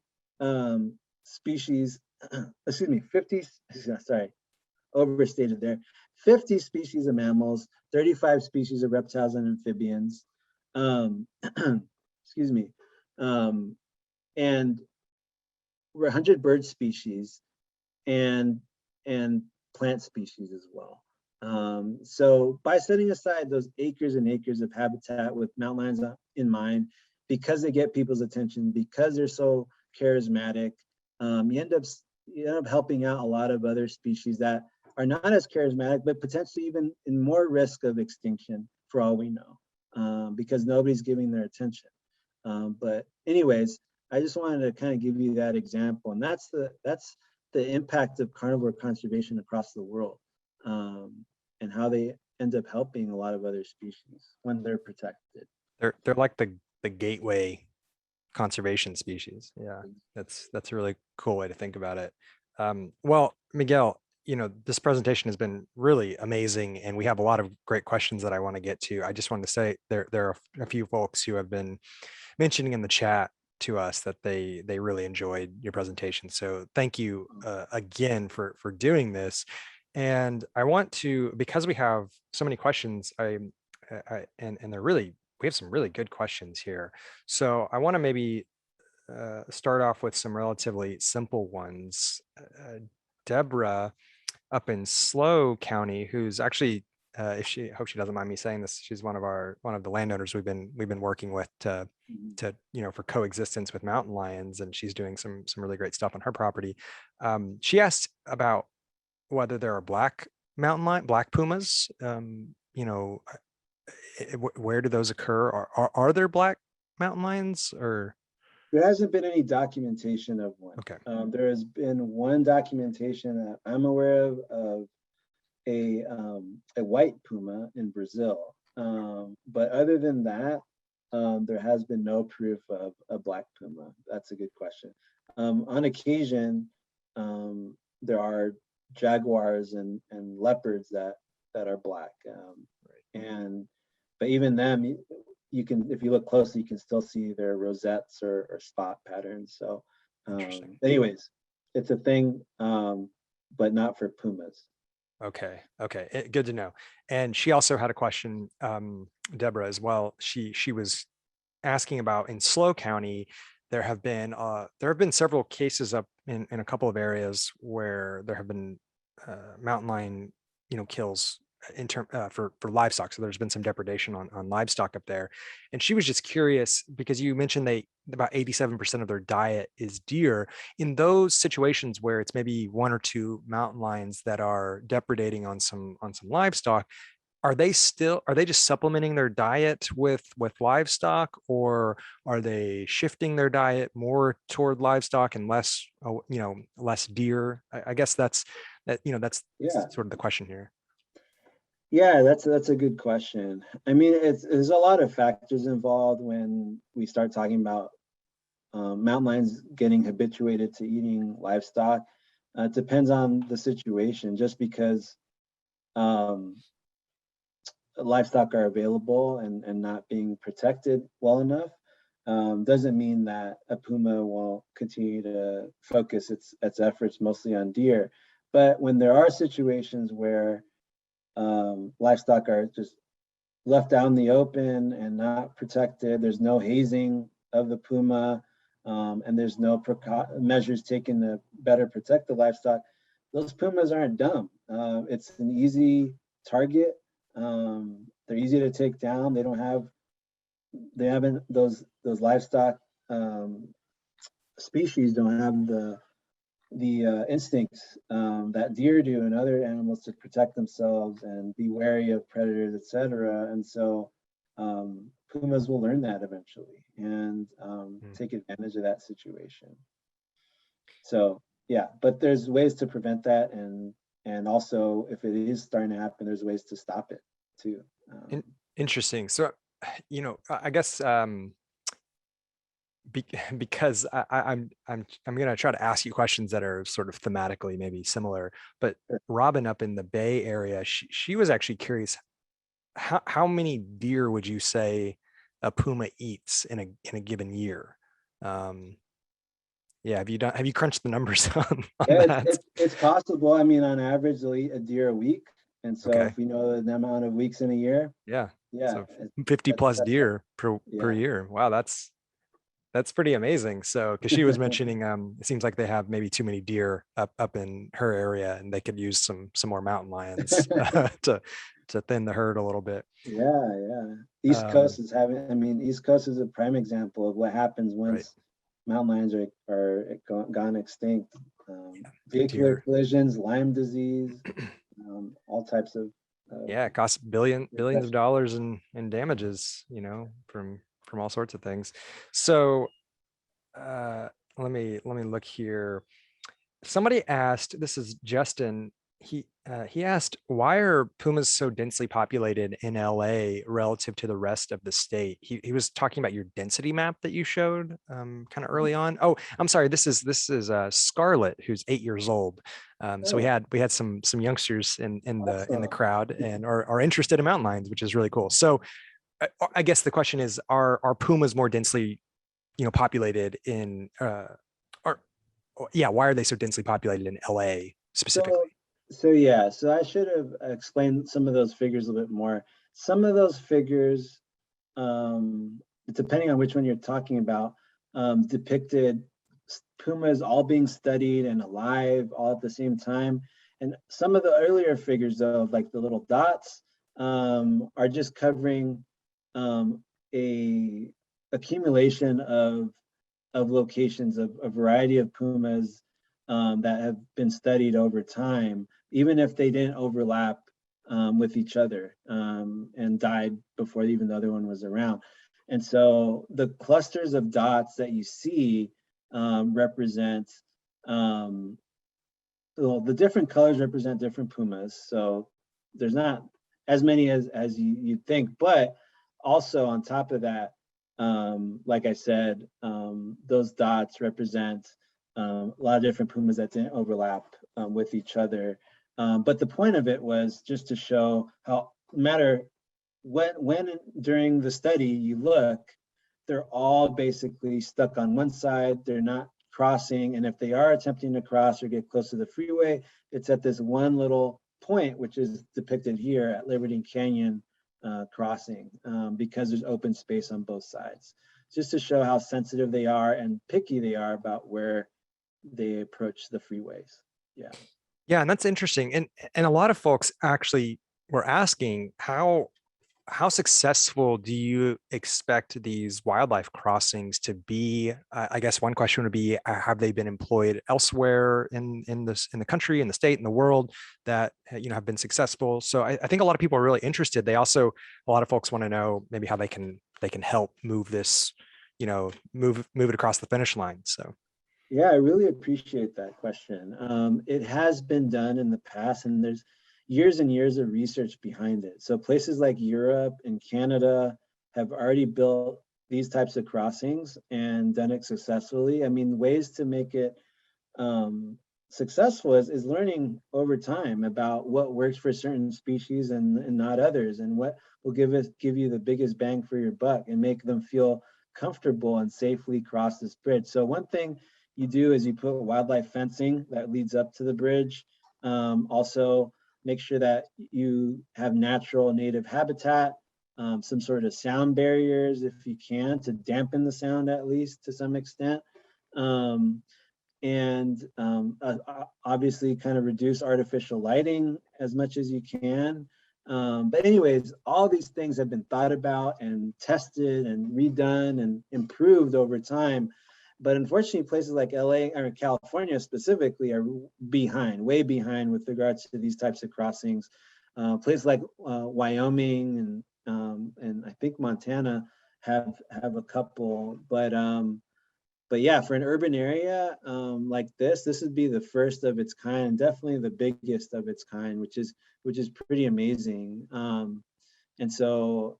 species, excuse me, 50, sorry, overstated there, 50 species of mammals, 35 species of reptiles and amphibians, excuse me, and 100 bird species and plant species as well. So by setting aside those acres and acres of habitat with mountain lions in mind, because they get people's attention, because they're so charismatic, you end up helping out a lot of other species that are not as charismatic, but potentially even in more risk of extinction for all we know, because nobody's giving their attention. But anyways, I just wanted to kind of give you that example, and that's the impact of carnivore conservation across the world, and how they end up helping a lot of other species when they're protected. They're like the gateway conservation species. Yeah, that's a really cool way to think about it. Well, Miguel, this presentation has been really amazing, and we have a lot of great questions that I want to get to. I just wanted to say there are a few folks who have been mentioning in the chat to us that they really enjoyed your presentation. So thank you again for doing this. And I want to, because we have so many questions, and we have some really good questions here. So I want to maybe start off with some relatively simple ones. Deborah up in Slow County, who's actually, I hope she doesn't mind me saying this, she's one of the landowners we've been working with to for coexistence with mountain lions, and she's doing some really great stuff on her property. She asked about whether there are black pumas. Where do those occur? Are there black mountain lions, or? There hasn't been any documentation of one. Okay. There has been one documentation that I'm aware of a white puma in Brazil. But other than that, there has been no proof of a black puma. That's a good question. On occasion, there are jaguars and leopards that are black. But even them, you can, if you look closely, you can still see their rosettes or spot patterns. So anyways, it's a thing, but not for pumas. Okay. Good to know. And she also had a question, Deborah, as well. She was asking about in SLO County, there have been several cases up in a couple of areas where there have been mountain lion, kills for livestock. So there's been some depredation on livestock up there. And she was just curious because you mentioned about 87% of their diet is deer. In those situations where it's maybe one or two mountain lions that are depredating on some livestock, are they just supplementing their diet with livestock, or are they shifting their diet more toward livestock and less deer? I guess that's that's Yeah. sort of the question here. Yeah, that's a good question. I mean, there's a lot of factors involved when we start talking about mountain lions getting habituated to eating livestock. It depends on the situation. Just because livestock are available and not being protected well enough doesn't mean that a puma won't continue to focus its efforts mostly on deer. But when there are situations where livestock are just left out in the open and not protected, there's no hazing of the puma, and there's no measures taken to better protect the livestock, those pumas aren't dumb. It's an easy target. They're easy to take down. They haven't those livestock species don't have the instincts that deer do and other animals to protect themselves and be wary of predators, etc. And so pumas will learn that eventually and take advantage of that situation. So yeah, but there's ways to prevent that, and also if it is starting to happen, there's ways to stop it too. Interesting. So, I guess because I'm going to try to ask you questions that are sort of thematically maybe similar. But Robin up in the Bay Area, she was actually curious, how many deer would you say a puma eats in a given year? Yeah, have you crunched the numbers on that? It's possible. I mean, on average, they'll eat a deer a week. And so Okay. if we know the amount of weeks in a year, Yeah. so 50 plus deer per year. Wow, that's pretty amazing. So, because she was mentioning, it seems like they have maybe too many deer up in her area, and they could use some more mountain lions to thin the herd a little bit. Yeah. East Coast is East Coast is a prime example of what happens once mountain lions are gone extinct. Vehicular collisions, Lyme disease, all types of. It costs billions of dollars in damages, from all sorts of things. So let me look here. Somebody asked, this is Justin, he asked, why are pumas so densely populated in LA relative to the rest of the state? He was talking about your density map that you showed kind of early on. Oh, I'm sorry, this is Scarlett, who's 8 years old. So we had some youngsters in the crowd and are interested in mountain lions, which is really cool. So I guess the question is, are pumas more densely populated in why are they so densely populated in LA specifically? So I should have explained some of those figures a little bit more. Some of those figures, depending on which one you're talking about, depicted pumas all being studied and alive all at the same time. And some of the earlier figures, though, like the little dots, are just covering a accumulation of locations of a variety of pumas that have been studied over time, even if they didn't overlap with each other and died before even the other one was around. And so the clusters of dots that you see represent, the different colors represent different pumas. So there's not as many as you'd think, but also on top of that, like I said, those dots represent a lot of different pumas that didn't overlap with each other. But the point of it was just to show how, no matter when during the study you look, they're all basically stuck on one side. They're not crossing. And if they are attempting to cross or get close to the freeway, it's at this one little point, which is depicted here at Liberty Canyon crossing, because there's open space on both sides, just to show how sensitive they are and picky they are about where they approach the freeways. Yeah. Yeah, and that's interesting. And a lot of folks actually were asking how successful do you expect these wildlife crossings to be? I guess one question would be, have they been employed elsewhere in the country, in the state, in the world that have been successful? So I think a lot of people are really interested. They also, a lot of folks want to know maybe how they can help move this, move it across the finish line. So. Yeah, I really appreciate that question. It has been done in the past, and there's years and years of research behind it. So places like Europe and Canada have already built these types of crossings and done it successfully. I mean, ways to make it successful is learning over time about what works for certain species and not others, and what will give you the biggest bang for your buck and make them feel comfortable and safely cross this bridge. So one thing you do is you put wildlife fencing that leads up to the bridge. Also, make sure that you have natural native habitat, some sort of sound barriers if you can, to dampen the sound at least to some extent. Obviously kind of reduce artificial lighting as much as you can. But anyways, all these things have been thought about and tested and redone and improved over time. But unfortunately, places like LA or California specifically are way behind with regards to these types of crossings. Places like Wyoming and I think Montana have a couple, but yeah, for an urban area like this would be the first of its kind, and definitely the biggest of its kind, which is pretty amazing. And so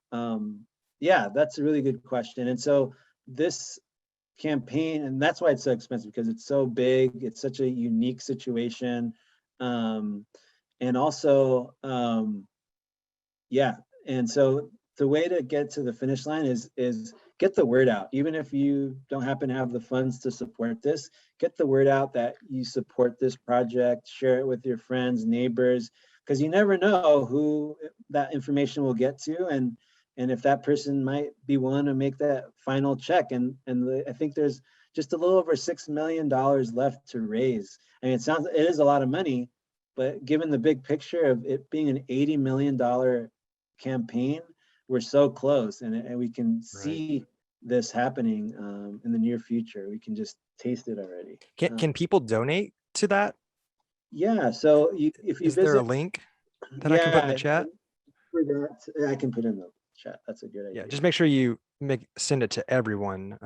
yeah, that's a really good question. And so this campaign, and that's why it's so expensive, because it's so big, it's such a unique situation, and also yeah, and so the way to get to the finish line is get the word out. Even if you don't happen to have the funds to support this, get the word out that you support this project, share it with your friends, neighbors, because you never know who that information will get to, and if that person might be willing to make that final check. And I think there's just a little over $6 million left to raise. I mean, it is a lot of money, but given the big picture of it being an $80 million campaign, we're so close, and we can see this happening in the near future. We can just taste it already. Can people donate to that? Yeah, so if you is there a link that I can put in the chat? I can put in the chat. That's a good idea. Yeah, just make sure you send it to everyone,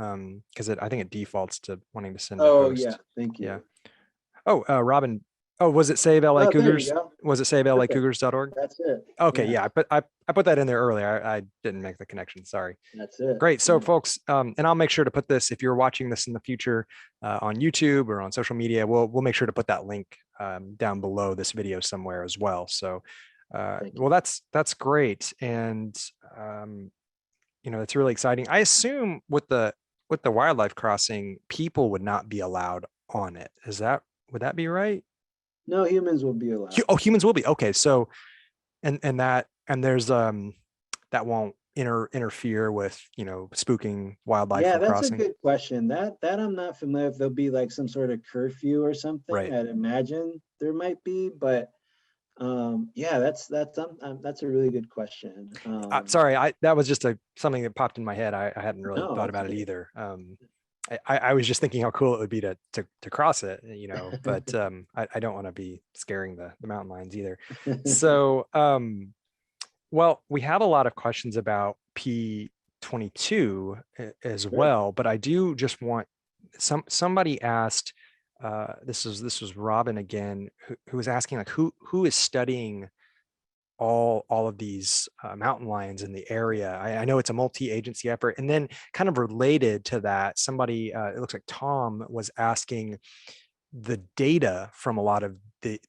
because I think it defaults to wanting to send. Oh yeah, thank you. Yeah. Oh, Robin. Oh, was it Save LA Cougars? Was it SaveLACougars.org? That's it. Okay, yeah, I put that in there earlier. I didn't make the connection. Sorry. That's it. Great. So folks, and I'll make sure to put this, if you're watching this in the future on YouTube or on social media, we'll make sure to put that link down below this video somewhere as well. So well, that's great. And it's really exciting. I assume with the wildlife crossing, people would not be allowed on it. Would that be right? No, humans will be allowed. Oh, humans will be. Okay. So, and there's that won't interfere with spooking wildlife. Yeah, that's crossing. A good question. That I'm not familiar if there'll be like some sort of curfew or something. Right. I'd imagine there might be, but yeah, that's a really good question. Sorry, that was just something that popped in my head. I hadn't really thought about it either. I was just thinking how cool it would be to cross it, but I don't want to be scaring the mountain lions either. So, well, we have a lot of questions about P22 as well, but I do just want somebody asked, this was Robin again, who was asking like who is studying all of these mountain lions in the area. I know it's a multi-agency effort. And then kind of related to that, somebody, it looks like Tom, was asking the data from a lot of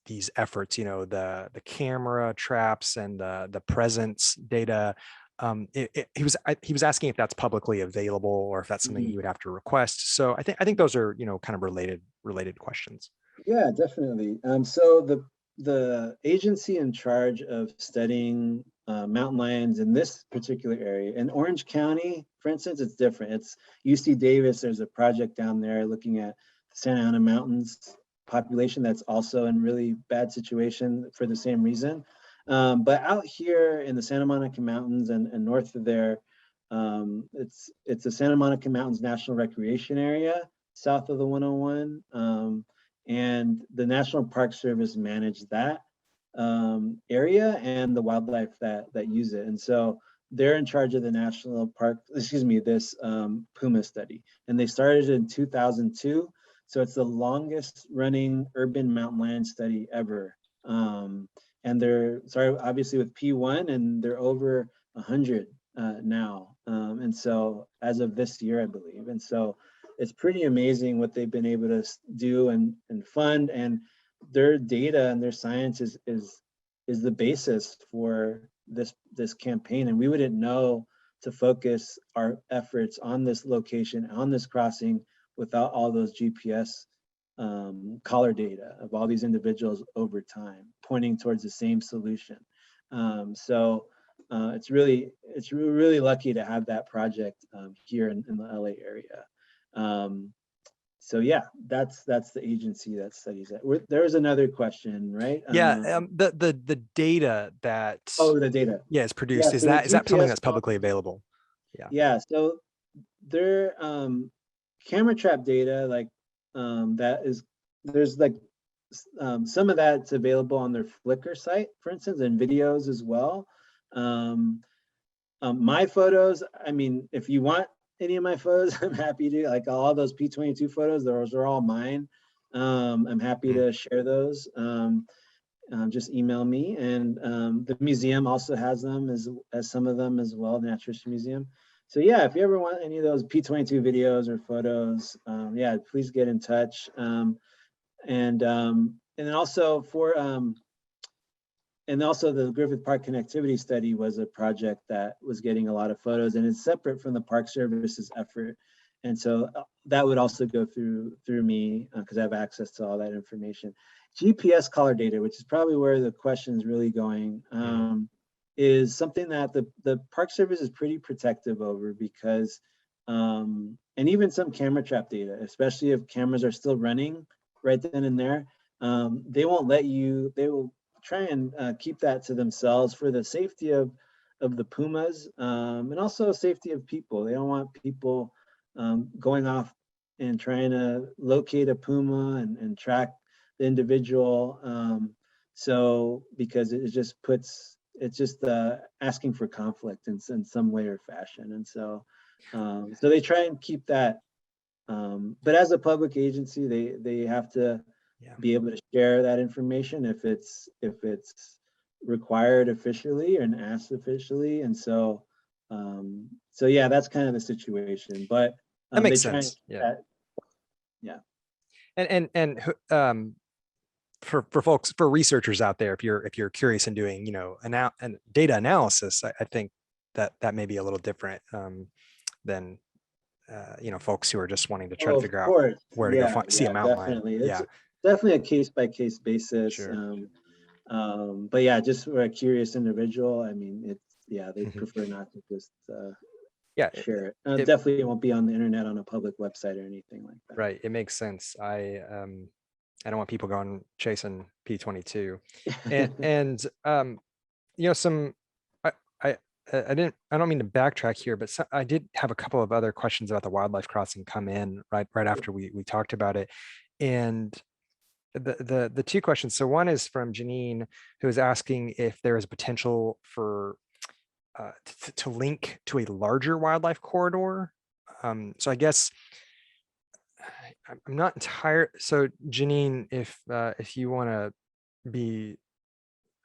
these efforts, the camera traps and the presence data. He was asking if that's publicly available or if that's something you would have to request. So I think those are, kind of related questions. Yeah, definitely. So the agency in charge of studying mountain lions in this particular area. In Orange County, for instance, it's different. It's UC Davis. There's a project down there looking at the Santa Ana Mountains population that's also in really bad situation for the same reason. But out here in the Santa Monica Mountains and north of there, it's the Santa Monica Mountains National Recreation Area, south of the 101. And the National Park Service managed that area and the wildlife that use it. And so they're in charge of the national park, this Puma study. And they started in 2002. So it's the longest running urban mountain lion study ever. And they're obviously with P1, and they're over 100 now. And so as of this year, I believe. And so it's pretty amazing what they've been able to do and fund, and their data and their science is the basis for this campaign. And we wouldn't know to focus our efforts on this location, on this crossing, without all those GPS collar data of all these individuals over time, pointing towards the same solution. So it's really lucky to have that project here in the LA area. So yeah, that's the agency that studies that. There was another question, right? Yeah, the data that the data. Yeah, is produced. Yeah, Is so that something that's collar publicly available? Yeah. Yeah, so their camera trap data, like there's like some of that's available on their Flickr site, for instance, and videos as well. My photos, I mean, if you want any of my photos, I'm happy to, like all those P22 photos, those are all mine. I'm happy to share those. Just email me. And the museum also has them as some of them as well, the Natural History Museum. So yeah, if you ever want any of those P22 videos or photos, yeah, please get in touch. And then also and also the Griffith Park Connectivity Study was a project that was getting a lot of photos, and it's separate from the Park Service's effort. And so that would also go through me because I have access to all that information. GPS collar data, which is probably where the question is really going, is something that the Park Service is pretty protective over because, and even some camera trap data, especially if cameras are still running right then and there, they won't let you, they will try and keep that to themselves for the safety of the Pumas and also safety of people. They don't want people going off and trying to locate a Puma and track the individual. So because it just it's just asking for conflict in some way or fashion. And so so they try and keep that. But as a public agency, they have to be able to share that information if it's required officially and asked officially. And so so yeah, that's kind of the situation. But that makes sense. Yeah. And for folks, for researchers out there, if you're curious in doing, data analysis, I think that may be a little different than folks who are just wanting to try to figure out where to go see a mountain lion. It's definitely a case-by-case basis. Sure. But yeah, just for a curious individual, I mean, they prefer not to just share it. Definitely won't be on the internet on a public website or anything like that. Right. It makes sense. I don't want people going chasing P22. and I don't mean to backtrack here, but I did have a couple of other questions about the wildlife crossing come in right after we talked about it. And the two questions. So one is from Janine, who is asking if there is a potential for to link to a larger wildlife corridor. So I guess I'm not entirely. So Janine, if you want to be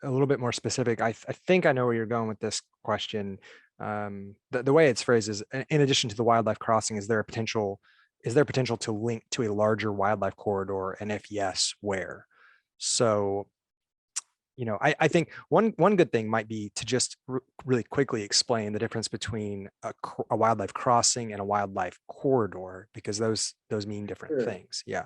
a little bit more specific, I think I know where you're going with this question. The way it's phrased is, in addition to the wildlife crossing, is there potential to link to a larger wildlife corridor, and if yes, where? So, I think one good thing might be to just really quickly explain the difference between a wildlife crossing and a wildlife corridor, because those mean different things. Yeah.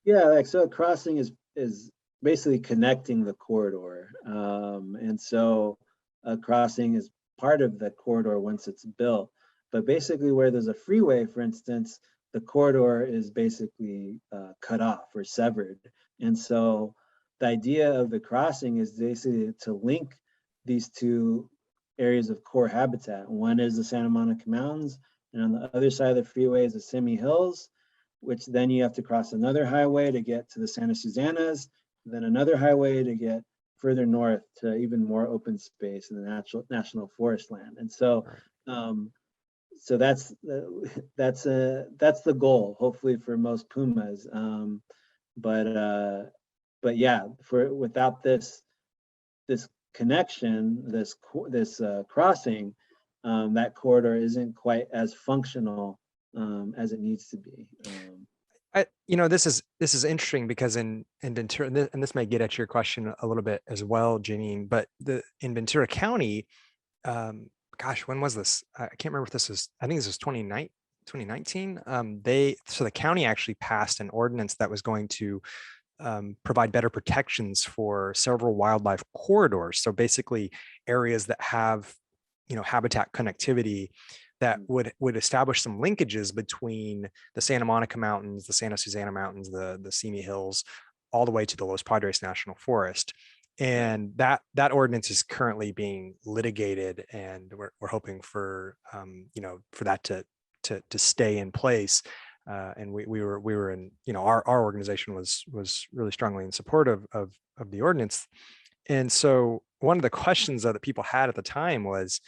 Yeah, like so a crossing is basically connecting the corridor. And so a crossing is part of the corridor once it's built. But basically where there's a freeway, for instance, the corridor is basically cut off or severed. And so the idea of the crossing is basically to link these two areas of core habitat. One is the Santa Monica Mountains, and on the other side of the freeway is the Simi Hills, which then you have to cross another highway to get to the Santa Susanas, then another highway to get further north to even more open space in the national forest land. And so, so that's the goal, hopefully for most Pumas. But yeah, without this connection, this crossing, that corridor isn't quite as functional as it needs to be. This is interesting because in Ventura, and this may get at your question a little bit as well, Janine, but in Ventura County, gosh, when was this? I can't remember if this was, I think this was 2019. So the county actually passed an ordinance that was going to provide better protections for several wildlife corridors. So basically areas that have, habitat connectivity that would establish some linkages between the Santa Monica Mountains, the Santa Susana Mountains, the Simi Hills, all the way to the Los Padres National Forest. And that ordinance is currently being litigated, and we're hoping for for that to stay in place. And we were in, our organization was really strongly in support of the ordinance. And so one of the questions that people had at the time was,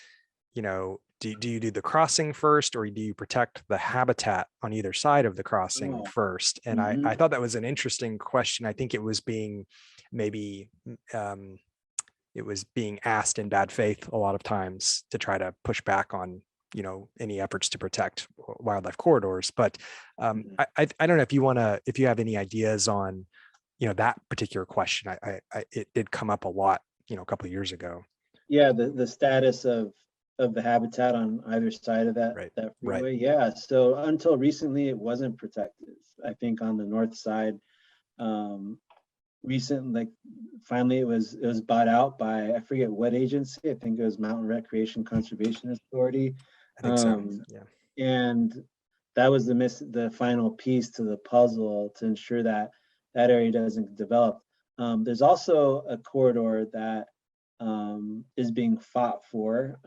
do you do the crossing first, or do you protect the habitat on either side of the crossing first? And I thought that was an interesting question. I think it was being maybe it was being asked in bad faith a lot of times to try to push back on any efforts to protect wildlife corridors. But I don't know if you have any ideas on that particular question. It did come up a lot a couple of years ago. Yeah, the status of the habitat on either side of that freeway. Right. Yeah, so until recently it wasn't protected. I think on the north side, finally it was bought out by, I forget what agency. I think it was Mountain Recreation Conservation Authority. I think so. Yeah. And that was the final piece to the puzzle to ensure that that area doesn't develop. There's also a corridor that is being fought for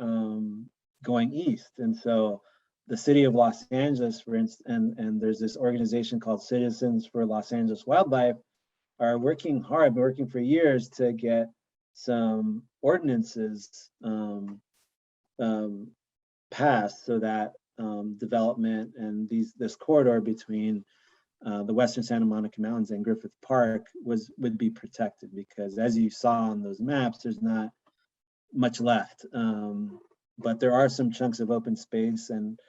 going east. And so the city of Los Angeles, for instance, and there's this organization called Citizens for Los Angeles Wildlife, are working hard, working for years to get some ordinances passed so that development and this corridor between the Western Santa Monica Mountains and Griffith Park would be protected, because as you saw on those maps, there's not much left. But there are some chunks of open space and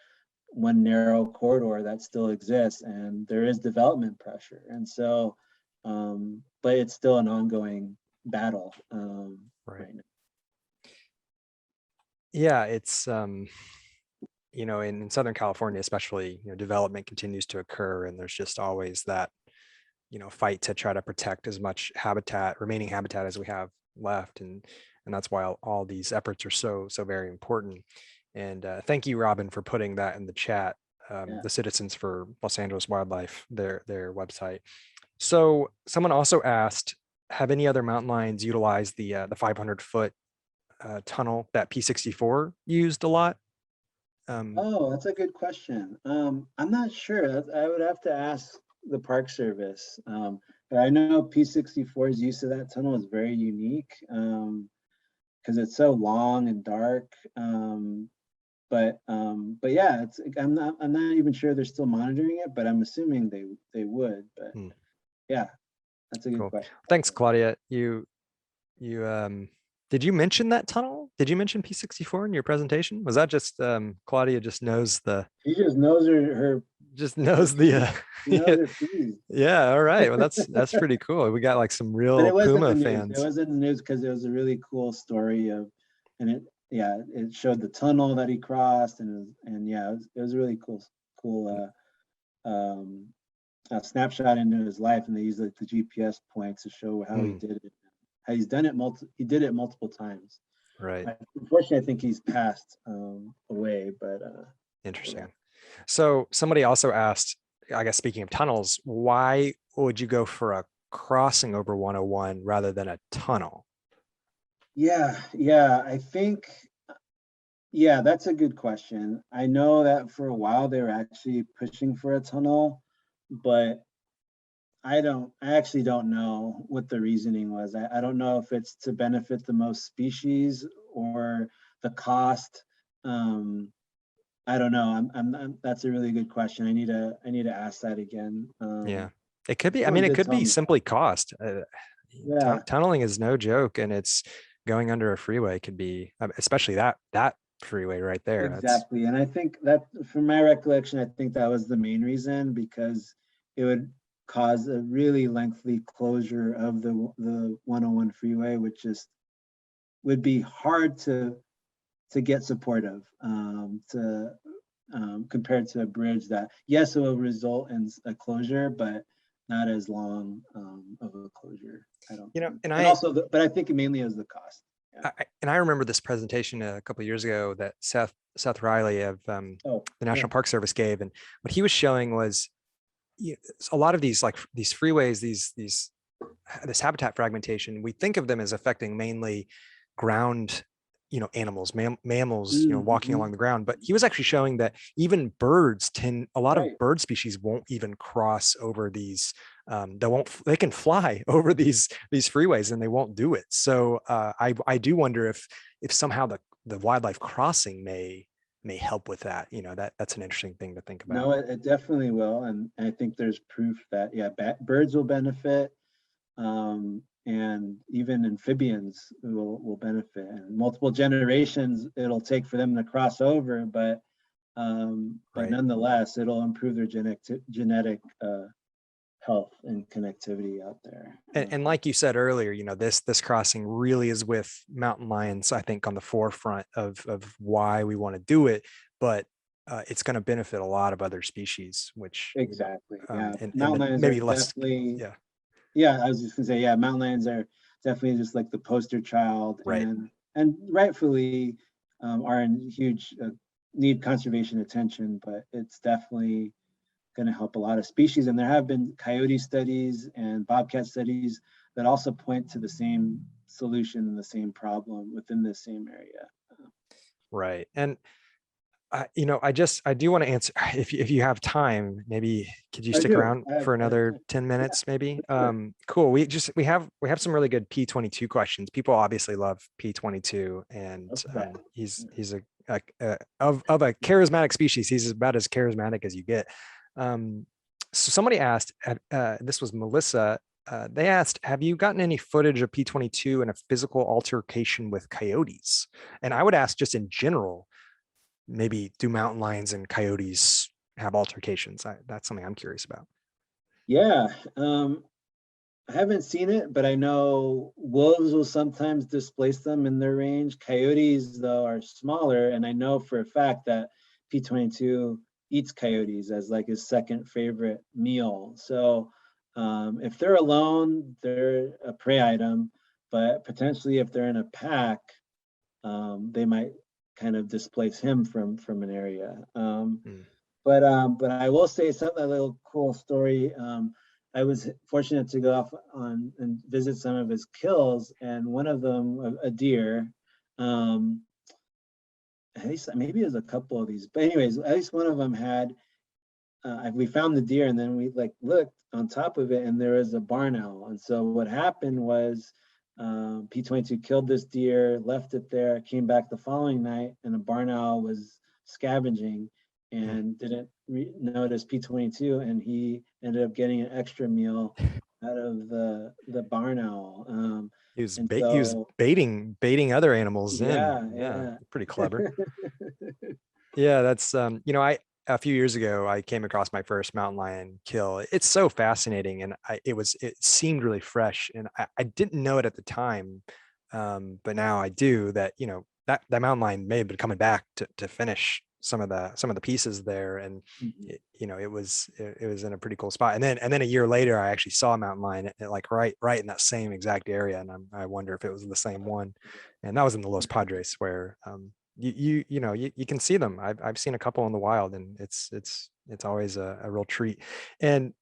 one narrow corridor that still exists, and there is development pressure. And so, but it's still an ongoing battle right now. Yeah, it's in Southern California, especially, development continues to occur, and there's just always that, fight to try to protect as much remaining habitat as we have left. And that's why all these efforts are so very important. And thank you, Robin, for putting that in the chat. The Citizens for Los Angeles Wildlife, their website. So someone also asked, have any other mountain lions utilized the 500-foot tunnel that P64 used a lot? Oh, that's a good question. I'm not sure. I would have to ask the Park Service. But I know P64's use of that tunnel is very unique because it's so long and dark. But yeah, I'm not even sure they're still monitoring it, but I'm assuming they would. But yeah, that's a good question. Thanks, Claudia. You did you mention that tunnel? Did you mention P64 in your presentation? Was that just Claudia just knows She just knows her just knows the yeah, all right. Well, that's pretty cool. We got like some real Puma fans. It was in the news because it was a really cool story and it showed the tunnel that he crossed, and yeah, it was a really cool a snapshot into his life, and they use like the GPS points to show how he did it. How he's done it he did it multiple times. Right. Unfortunately, I think he's passed away, but Interesting. yeah. So somebody also asked, I guess speaking of tunnels, why would you go for a crossing over 101 rather than a tunnel? Yeah, I think, that's a good question. I know that for a while they were actually pushing for a tunnel, but I actually don't know what the reasoning was. I don't know if it's to benefit the most species or the cost. I don't know. That's a really good question. I need to ask that again. Yeah, it could be. I someone mean, it did could tell be me simply cost. Yeah, Tunneling is no joke, and it's going under a freeway could be, especially that freeway right there. That's exactly. And I think that, from my recollection, I think that was the main reason, because it would cause a really lengthy closure of the 101 freeway, which just would be hard to get support of, compared to a bridge that, yes, it will result in a closure, but not as long of a closure. I don't think. and And also, but I think mainly is the cost. Yeah. I remember this presentation a couple of years ago that Seth Riley of the National Park Service gave, and what he was showing was a lot of these these freeways, this habitat fragmentation. We think of them as affecting mainly ground animals, mammals, walking along the ground. But he was actually showing that even birds a lot of bird species won't even cross over these. They can fly over these freeways and they won't do it. So I do wonder if somehow the wildlife crossing may help with that. That's an interesting thing to think about. No, it definitely will. And I think there's proof that, birds will benefit. And even amphibians will benefit, and multiple generations it'll take for them to cross over, but nonetheless, it'll improve their genetic health and connectivity out there. And like you said earlier, this crossing really is with mountain lions, I think, on the forefront of why we want to do it, but it's going to benefit a lot of other species, which exactly, and mountain lions maybe are less, definitely, I was just gonna say, mountain lions are definitely just like the poster child, right? And rightfully are in huge need conservation attention, but it's definitely going to help a lot of species. And there have been coyote studies and bobcat studies that also point to the same solution and the same problem within the same area. Right. And I do want to answer, if you have time, maybe could you stick around for another 10 minutes, maybe? Cool. We have some really good P22 questions. People obviously love P22, and he's of a charismatic species. He's about as charismatic as you get. So somebody asked, this was Melissa. They asked, have you gotten any footage of P22 in a physical altercation with coyotes? And I would ask, just in general, maybe do mountain lions and coyotes have altercations? That's something I'm curious about. Yeah, I haven't seen it, but I know wolves will sometimes displace them in their range. Coyotes, though, are smaller, and I know for a fact that P22 eats coyotes as like his second favorite meal. So if they're alone, they're a prey item, but potentially if they're in a pack, they might kind of displace him from an area. But I will say a little cool story. I was fortunate to go off on and visit some of his kills, and one of them, a deer, at least maybe there's a couple of these, but anyways, at least one of them had, we found the deer, and then we looked on top of it, and there was a barn owl. And so what happened was, P22 killed this deer, left it there, came back the following night, and a barn owl was scavenging and didn't notice P22, and he ended up getting an extra meal out of the barn owl. He was baiting other animals in. Pretty clever. Yeah, that's a few years ago, I came across my first mountain lion kill. It's so fascinating, and it seemed really fresh, and I didn't know it at the time, but now I do. That that mountain lion may have been coming back to finish some of the pieces there, and Mhm. you know, it was in a pretty cool spot. And then a year later, I actually saw a mountain lion like right in that same exact area, and I wonder if it was the same one. And that was in the Los Padres, where you know, you can see them. I've seen a couple in the wild, and it's always a real treat. And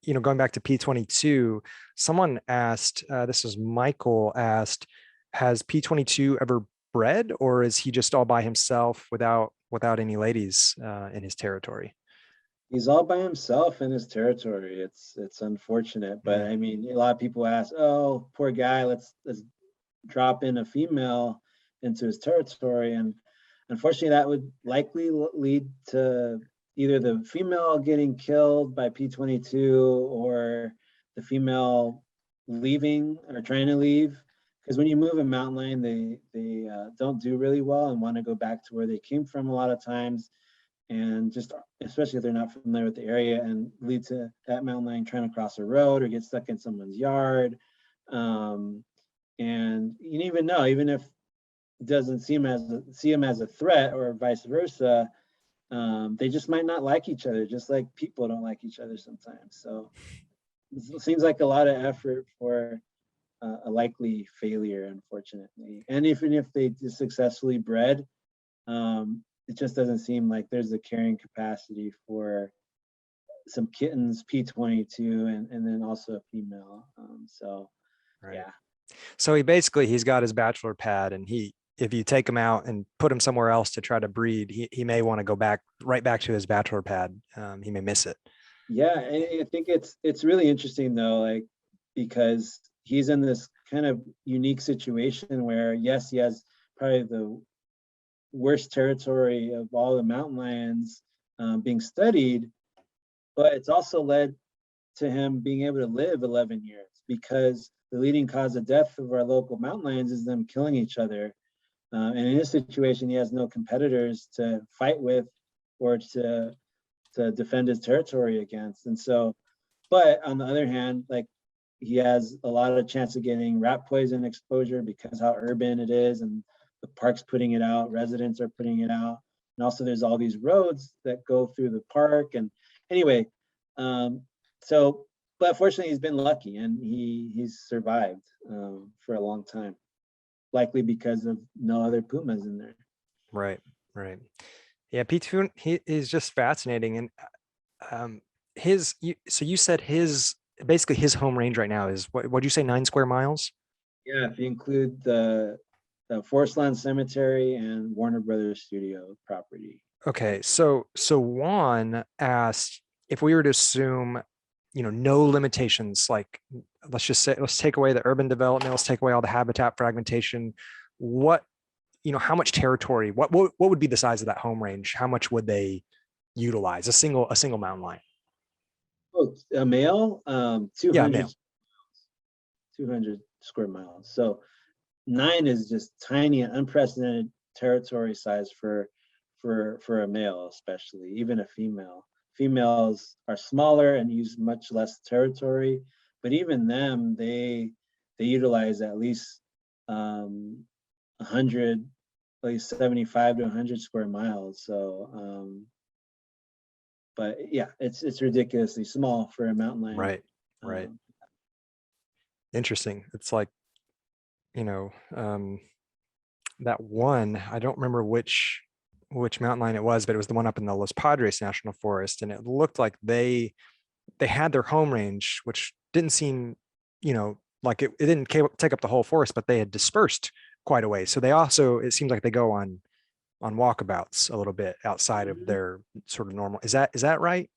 you know, going back to P22, someone asked, this was Michael asked, has P22 ever bred, or is he just all by himself without any ladies in his territory? He's all by himself in his territory. It's unfortunate, but Mm, I mean, a lot of people ask, "Oh, poor guy, let's drop in a female into his territory," and unfortunately, that would likely lead to either the female getting killed by P22 or the female leaving or trying to leave. Because when you move a mountain lion, they don't do really well and want to go back to where they came from a lot of times, and just especially if they're not familiar with the area, and lead to that mountain lion trying to cross a road or get stuck in someone's yard. Um, and you don't even know, even if it doesn't see him as a threat or vice versa, they just might not like each other, just like people don't like each other sometimes. So it seems like a lot of effort for a likely failure, unfortunately. And even if they just successfully bred, it just doesn't seem like there's the carrying capacity for some kittens P22 and then also a female. So right. yeah. So he's got his bachelor pad, and if you take him out and put him somewhere else to try to breed, he may want to go right back to his bachelor pad. He may miss it. Yeah, I think it's really interesting though, like because he's in this kind of unique situation where yes, he has probably the worst territory of all the mountain lions being studied, but it's also led to him being able to live 11 years because the leading cause of death of our local mountain lions is them killing each other. And in this situation, he has no competitors to fight with or to defend his territory against. And so, but on the other hand, like he has a lot of chance of getting rat poison exposure because how urban it is and the park's putting it out, residents are putting it out. And also there's all these roads that go through the park. And anyway, um, so, but fortunately he's been lucky and he's survived for a long time, likely because of no other pumas in there. Right, right. Yeah, P2, he is just fascinating. And um, so you said basically his home range right now is what'd you say, 9 square miles? Yeah, if you include the Forest Land Cemetery and Warner Brothers Studio property. Okay, so Juan asked if we were to assume, you know, no limitations, like let's take away the urban development, let's take away all the habitat fragmentation. What, you know, how much territory, what would be the size of that home range? How much would they utilize? A single mountain lion? Oh, a male, Yeah, 200, male. 200 square miles. So 9 is just tiny and unprecedented territory size for a male, especially even a female. Females are smaller and use much less territory, but even them, they utilize at least 100, like 75 to 100 square miles. So, but yeah, it's ridiculously small for a mountain lion. Right, right. Um, Interesting. It's like, you know, that one, I don't remember which mountain lion it was, but it was the one up in the Los Padres National Forest, and it looked like they had their home range, which didn't seem, you know, like it didn't take up the whole forest, but they had dispersed quite a way. So they also, it seems like they go on walkabouts a little bit outside of their sort of normal. Is that right?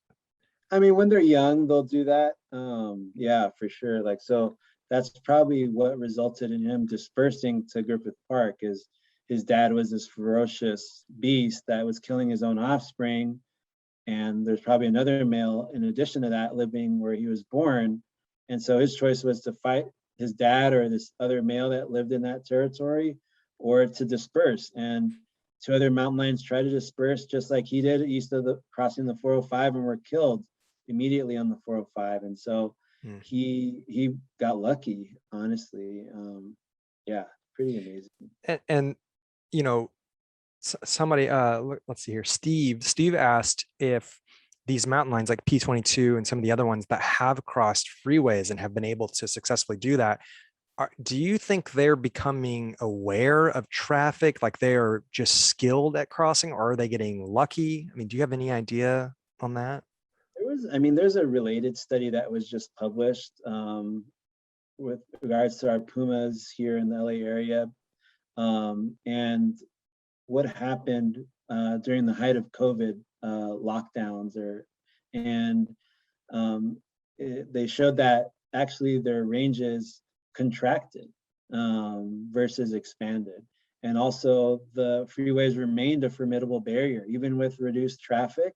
I mean, when they're young, they'll do that. Yeah, for sure. Like, so that's probably what resulted in him dispersing to Griffith Park is his dad was this ferocious beast that was killing his own offspring. And there's probably another male in addition to that living where he was born. And so his choice was to fight his dad or this other male that lived in that territory or to disperse. And two other mountain lions tried to disperse just like he did east of the crossing the 405 and were killed immediately on the 405. And so Hmm. he got lucky, honestly. Yeah, pretty amazing. And you know, Somebody, let's see here. Steve asked if these mountain lions like P22 and some of the other ones that have crossed freeways and have been able to successfully do that, do you think they're becoming aware of traffic, like they are just skilled at crossing, or are they getting lucky? I mean, do you have any idea on that? There's a related study that was just published with regards to our Pumas here in the LA area. And what happened during the height of COVID lockdowns, they showed that actually their ranges contracted versus expanded. And also the freeways remained a formidable barrier. Even with reduced traffic,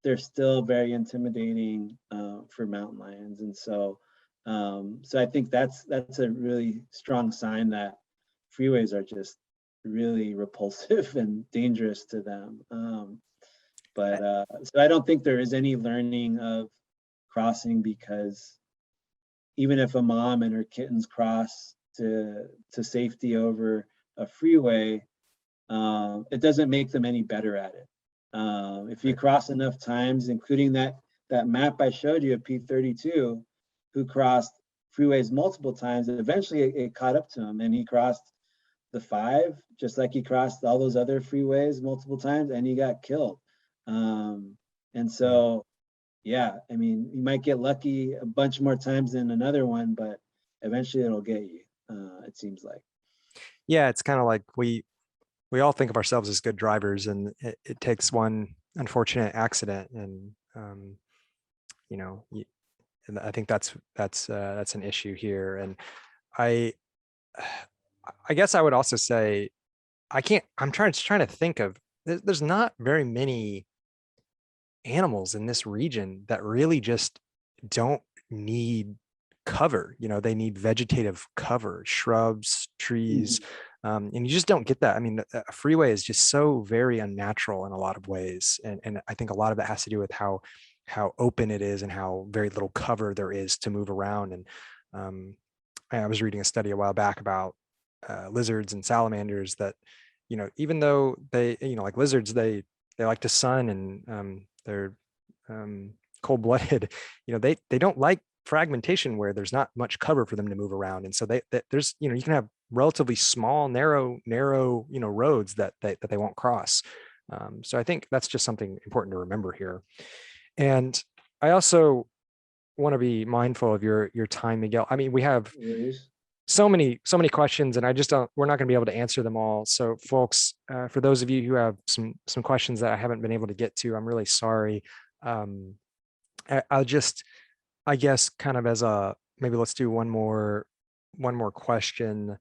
they're still very intimidating for mountain lions. And so I think that's a really strong sign that freeways are just really repulsive and dangerous to them. So I don't think there is any learning of crossing, because even if a mom and her kittens cross to safety over a freeway, it doesn't make them any better at it. If you cross enough times, including that map I showed you of P32, who crossed freeways multiple times, and eventually it caught up to him, and he crossed the 5, just like he crossed all those other freeways multiple times, and he got killed. And so, yeah, I mean, you might get lucky a bunch more times than another one, but eventually it'll get you, it seems like. Yeah, it's kind of like we all think of ourselves as good drivers, and it takes one unfortunate accident, and and I think that's an issue here. And I guess I would also say I'm trying to think of, there's not very many animals in this region that really just don't need cover. They need vegetative cover, shrubs, trees, and you just don't get that. I mean, a freeway is just so very unnatural in a lot of ways, and I think a lot of it has to do with how open it is and how very little cover there is to move around. And I was reading a study a while back about lizards and salamanders that, even though they, like lizards, they like to sun, and they're cold-blooded, they don't like fragmentation where there's not much cover for them to move around. And so there's, you can have relatively small, narrow, roads that they won't cross. So I think that's just something important to remember here. And I also want to be mindful of your time, Miguel. I mean, we have so many questions, and we're not going to be able to answer them all. So folks, for those of you who have some questions that I haven't been able to get to, I'm really sorry. I guess kind of as maybe let's do one more question.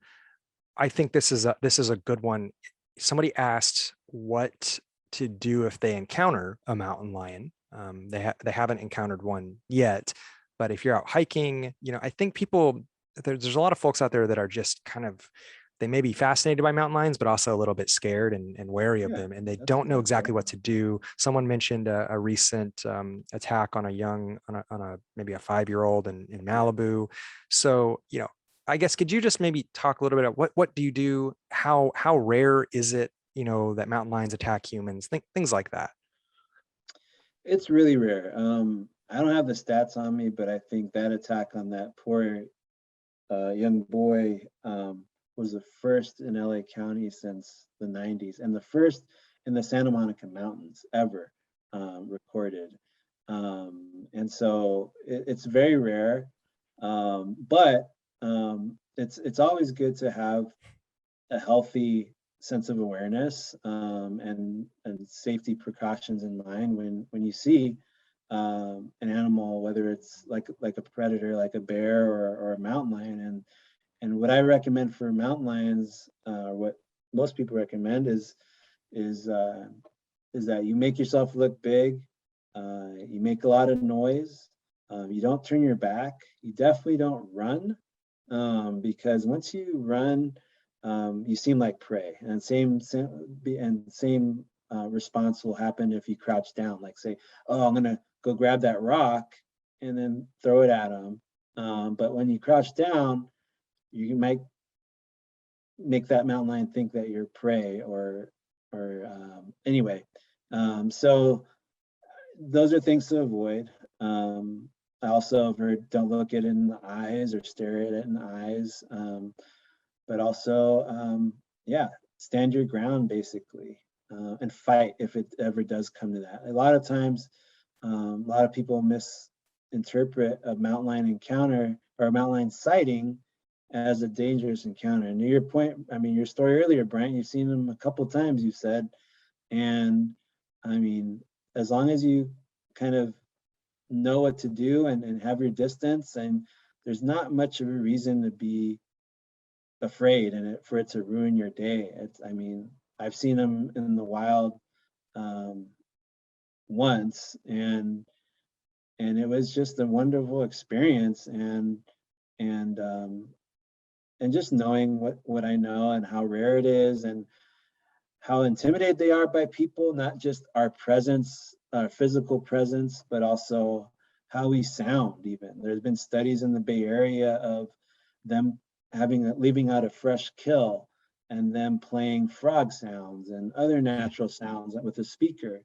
I think this is a good one. Somebody asked what to do if they encounter a mountain lion. They haven't encountered one yet, but if you're out hiking, I think there's a lot of folks out there that are just kind of, they may be fascinated by mountain lions, but also a little bit scared and wary of them, and they don't know exactly what to do. Someone mentioned a recent attack on maybe a 5-year-old in Malibu. So, I guess, could you just maybe talk a little bit about what do you do? How rare is it, that mountain lions attack humans? Things like that. It's really rare. I don't have the stats on me, but I think that attack on that poor young boy was the first in LA County since the 90s, and the first in the Santa Monica Mountains ever recorded. And so it's very rare, but it's always good to have a healthy sense of awareness and safety precautions in mind when you see an animal, whether it's like a predator, like a bear or a mountain lion. And what I recommend for mountain lions, what most people recommend is that you make yourself look big, you make a lot of noise, you don't turn your back, you definitely don't run, because once you run, you seem like prey. And same response will happen if you crouch down, like say, oh, I'm gonna go grab that rock and then throw it at them. But when you crouch down, you might make that mountain lion think that you're prey, or anyway. So those are things to avoid. I also have heard don't look it in the eyes or stare at it in the eyes. But also, yeah, stand your ground basically, and fight if it ever does come to that. A lot of times, a lot of people misinterpret a mountain lion encounter or a mountain lion sighting as a dangerous encounter. And to your point, I mean, your story earlier, Brent, you've seen them a couple times, you said, and I mean, as long as you kind of know what to do and have your distance, and there's not much of a reason to be afraid and for it to ruin your day. I mean, I've seen them in the wild once, and it was just a wonderful experience, and just knowing what I know and how rare it is and how intimidated they are by people, not just our presence, our physical presence, but also how we sound. Even there's been studies in the Bay Area of them leaving out a fresh kill and them playing frog sounds and other natural sounds with a speaker,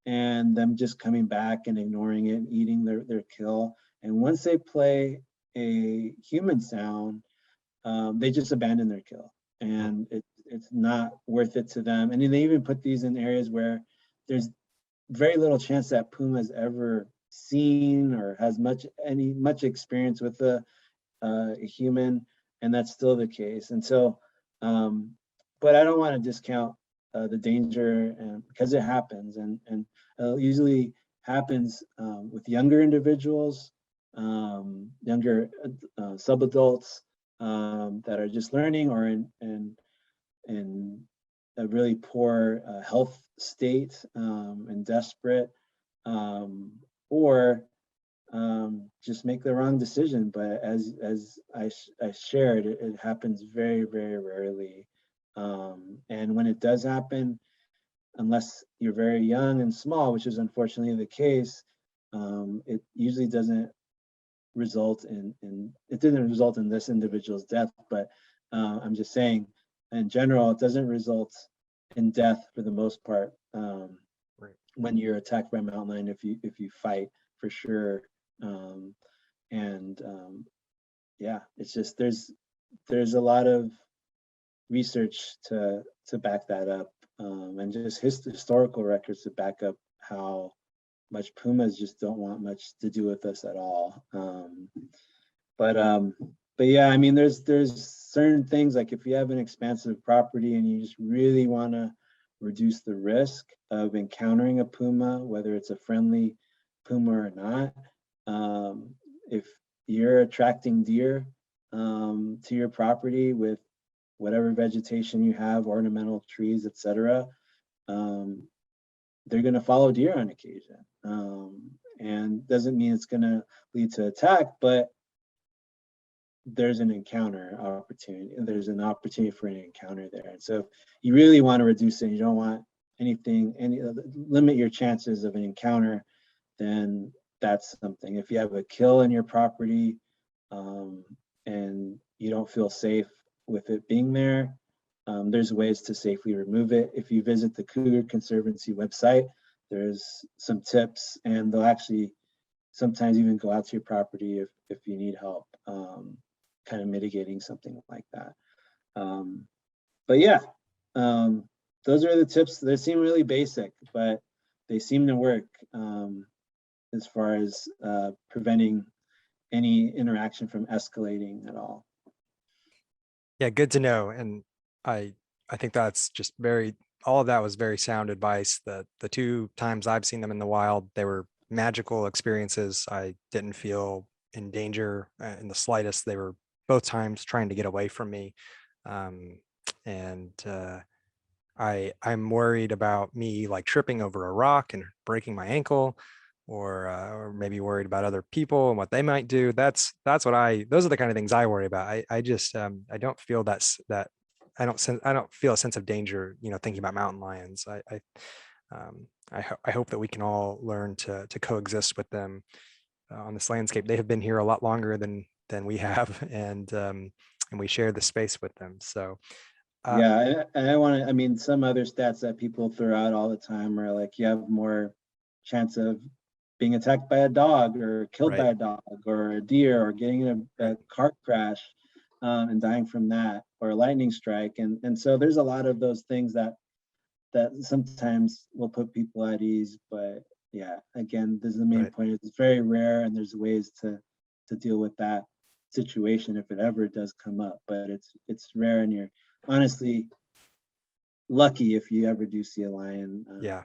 and them just coming back and ignoring it and eating their kill. And once they play a human sound, they just abandon their kill, and it's not worth it to them. And they even put these in areas where there's very little chance that Puma's ever seen or has much experience with a human, and that's still the case. And so, but I don't want to discount the danger, because it happens, and usually happens with younger individuals, younger subadults that are just learning or in a really poor health state and desperate, or just make the wrong decision. But as I shared, it happens very, very rarely. And when it does happen, unless you're very young and small, which is unfortunately the case, it usually doesn't result it didn't result in this individual's death, but I'm just saying, in general, it doesn't result in death for the most part. Right. When you're attacked by a mountain lion, if you fight, for sure. Yeah, it's just there's a lot of research to back that up, and just historical records to back up how much pumas just don't want much to do with us at all. But yeah, I mean, there's certain things, like if you have an expansive property and you just really want to reduce the risk of encountering a puma, whether it's a friendly puma or not, if you're attracting deer to your property with whatever vegetation you have, ornamental trees, etc., they're going to follow deer on occasion, and doesn't mean it's going to lead to attack, but there's an encounter opportunity. There's an opportunity for an encounter there. And so you really want to reduce it. You don't want limit your chances of an encounter. Then that's something. If you have a kill in your property, and you don't feel safe with it being there, there's ways to safely remove it. If you visit the Cougar Conservancy website, there's some tips, and they'll actually sometimes even go out to your property if you need help, kind of mitigating something like that. But yeah, those are the tips. They seem really basic, but they seem to work as far as preventing any interaction from escalating at all. Yeah, good to know. And I think that's just all of that was very sound advice. The 2 times I've seen them in the wild, they were magical experiences. I didn't feel in danger in the slightest. They were both times trying to get away from me. I'm worried about me like tripping over a rock and breaking my ankle, or maybe worried about other people and what they might do. Those are the kind of things I worry about. I just I don't feel that I don't feel a sense of danger, thinking about mountain lions. I hope that we can all learn to coexist with them on this landscape. They have been here a lot longer than we have, and we share the space with them. So Yeah, and I want to, I mean, some other stats that people throw out all the time are like you have more chance of being attacked by a dog or killed by Right. a dog or a deer or getting in a car crash and dying from that, or a lightning strike. And so there's a lot of those things that sometimes will put people at ease. But yeah, again, this is the main Right. point. It's very rare, and there's ways to deal with that situation if it ever does come up. But it's rare, and you're honestly lucky if you ever do see a lion. Yeah.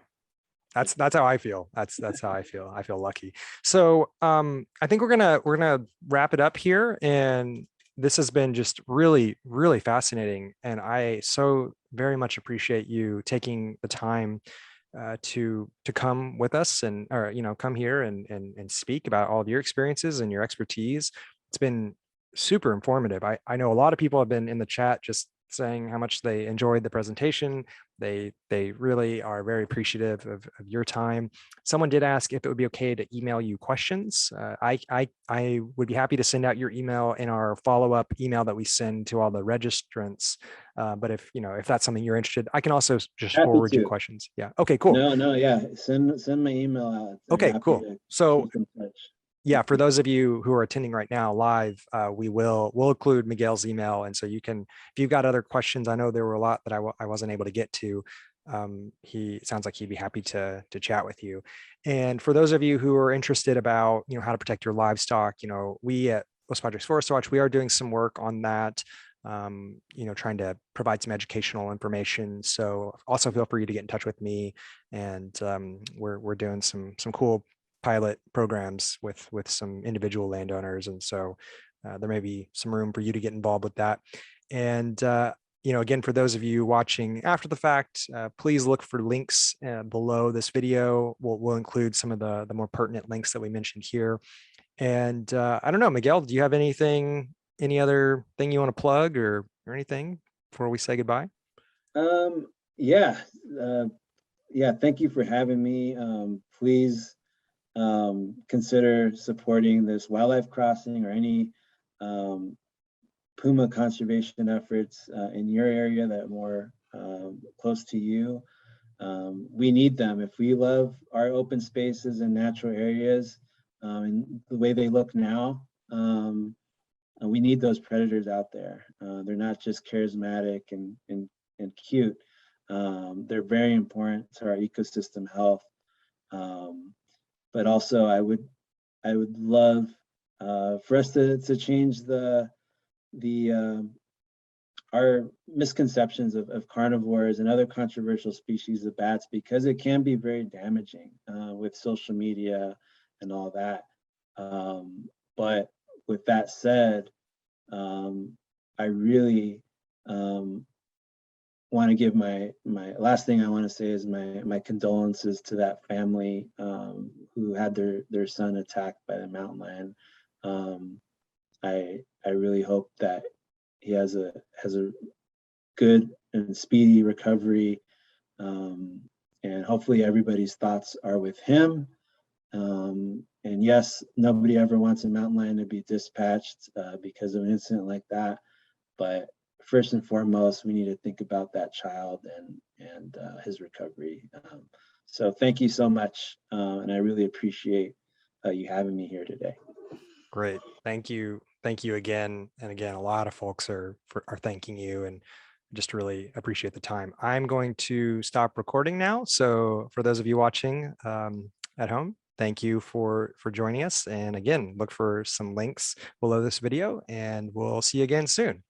That's how I feel. That's how I feel. I feel lucky. So I think we're gonna wrap it up here. And this has been just really, really fascinating. And I so very much appreciate you taking the time to come with us and, or come here and speak about all of your experiences and your expertise. It's been super informative. I know a lot of people have been in the chat just saying how much they enjoyed the presentation. They really are very appreciative of your time. Someone did ask if it would be okay to email you questions. I would be happy to send out your email in our follow-up email that we send to all the registrants. But if that's something you're interested, I can also just Happy forward you to. questions. Yeah. Okay, cool. No, yeah. Send my email out. I'm Okay, happy cool. to So keep in touch. yeah, for those of you who are attending right now live, we'll include Miguel's email. And so you can, if you've got other questions, I know there were a lot that I wasn't able to get to. He sounds like he'd be happy to chat with you. And for those of you who are interested about, how to protect your livestock, we at Los Padres Forest Watch, we are doing some work on that. Trying to provide some educational information. So also feel free to get in touch with me. And we're doing some cool pilot programs with some individual landowners. And so there may be some room for you to get involved with that. And, again, for those of you watching after the fact, please look for links below this video. We'll include some of the more pertinent links that we mentioned here. And I don't know, Miguel, do you have any other thing you want to plug or anything before we say goodbye? Yeah. Yeah, thank you for having me. Please consider supporting this wildlife crossing or any Puma conservation efforts in your area that are more close to you. We need them. If we love our open spaces and natural areas and the way they look now, we need those predators out there. They're not just charismatic and cute. They're very important to our ecosystem health. But also I would love for us to change our misconceptions of carnivores and other controversial species of bats, because it can be very damaging with social media and all that. But with that said, I really want to give my last thing I want to say is my condolences to that family who had their son attacked by the mountain lion. I really hope that he has a good and speedy recovery, and hopefully everybody's thoughts are with him. And yes, nobody ever wants a mountain lion to be dispatched because of an incident like that, but first and foremost, we need to think about that child and his recovery. So thank you so much, and I really appreciate you having me here today. Great. Thank you again and again. A lot of folks are thanking you, and just really appreciate the time. I'm going to stop recording now. So for those of you watching at home, thank you for joining us. And again, look for some links below this video, and we'll see you again soon.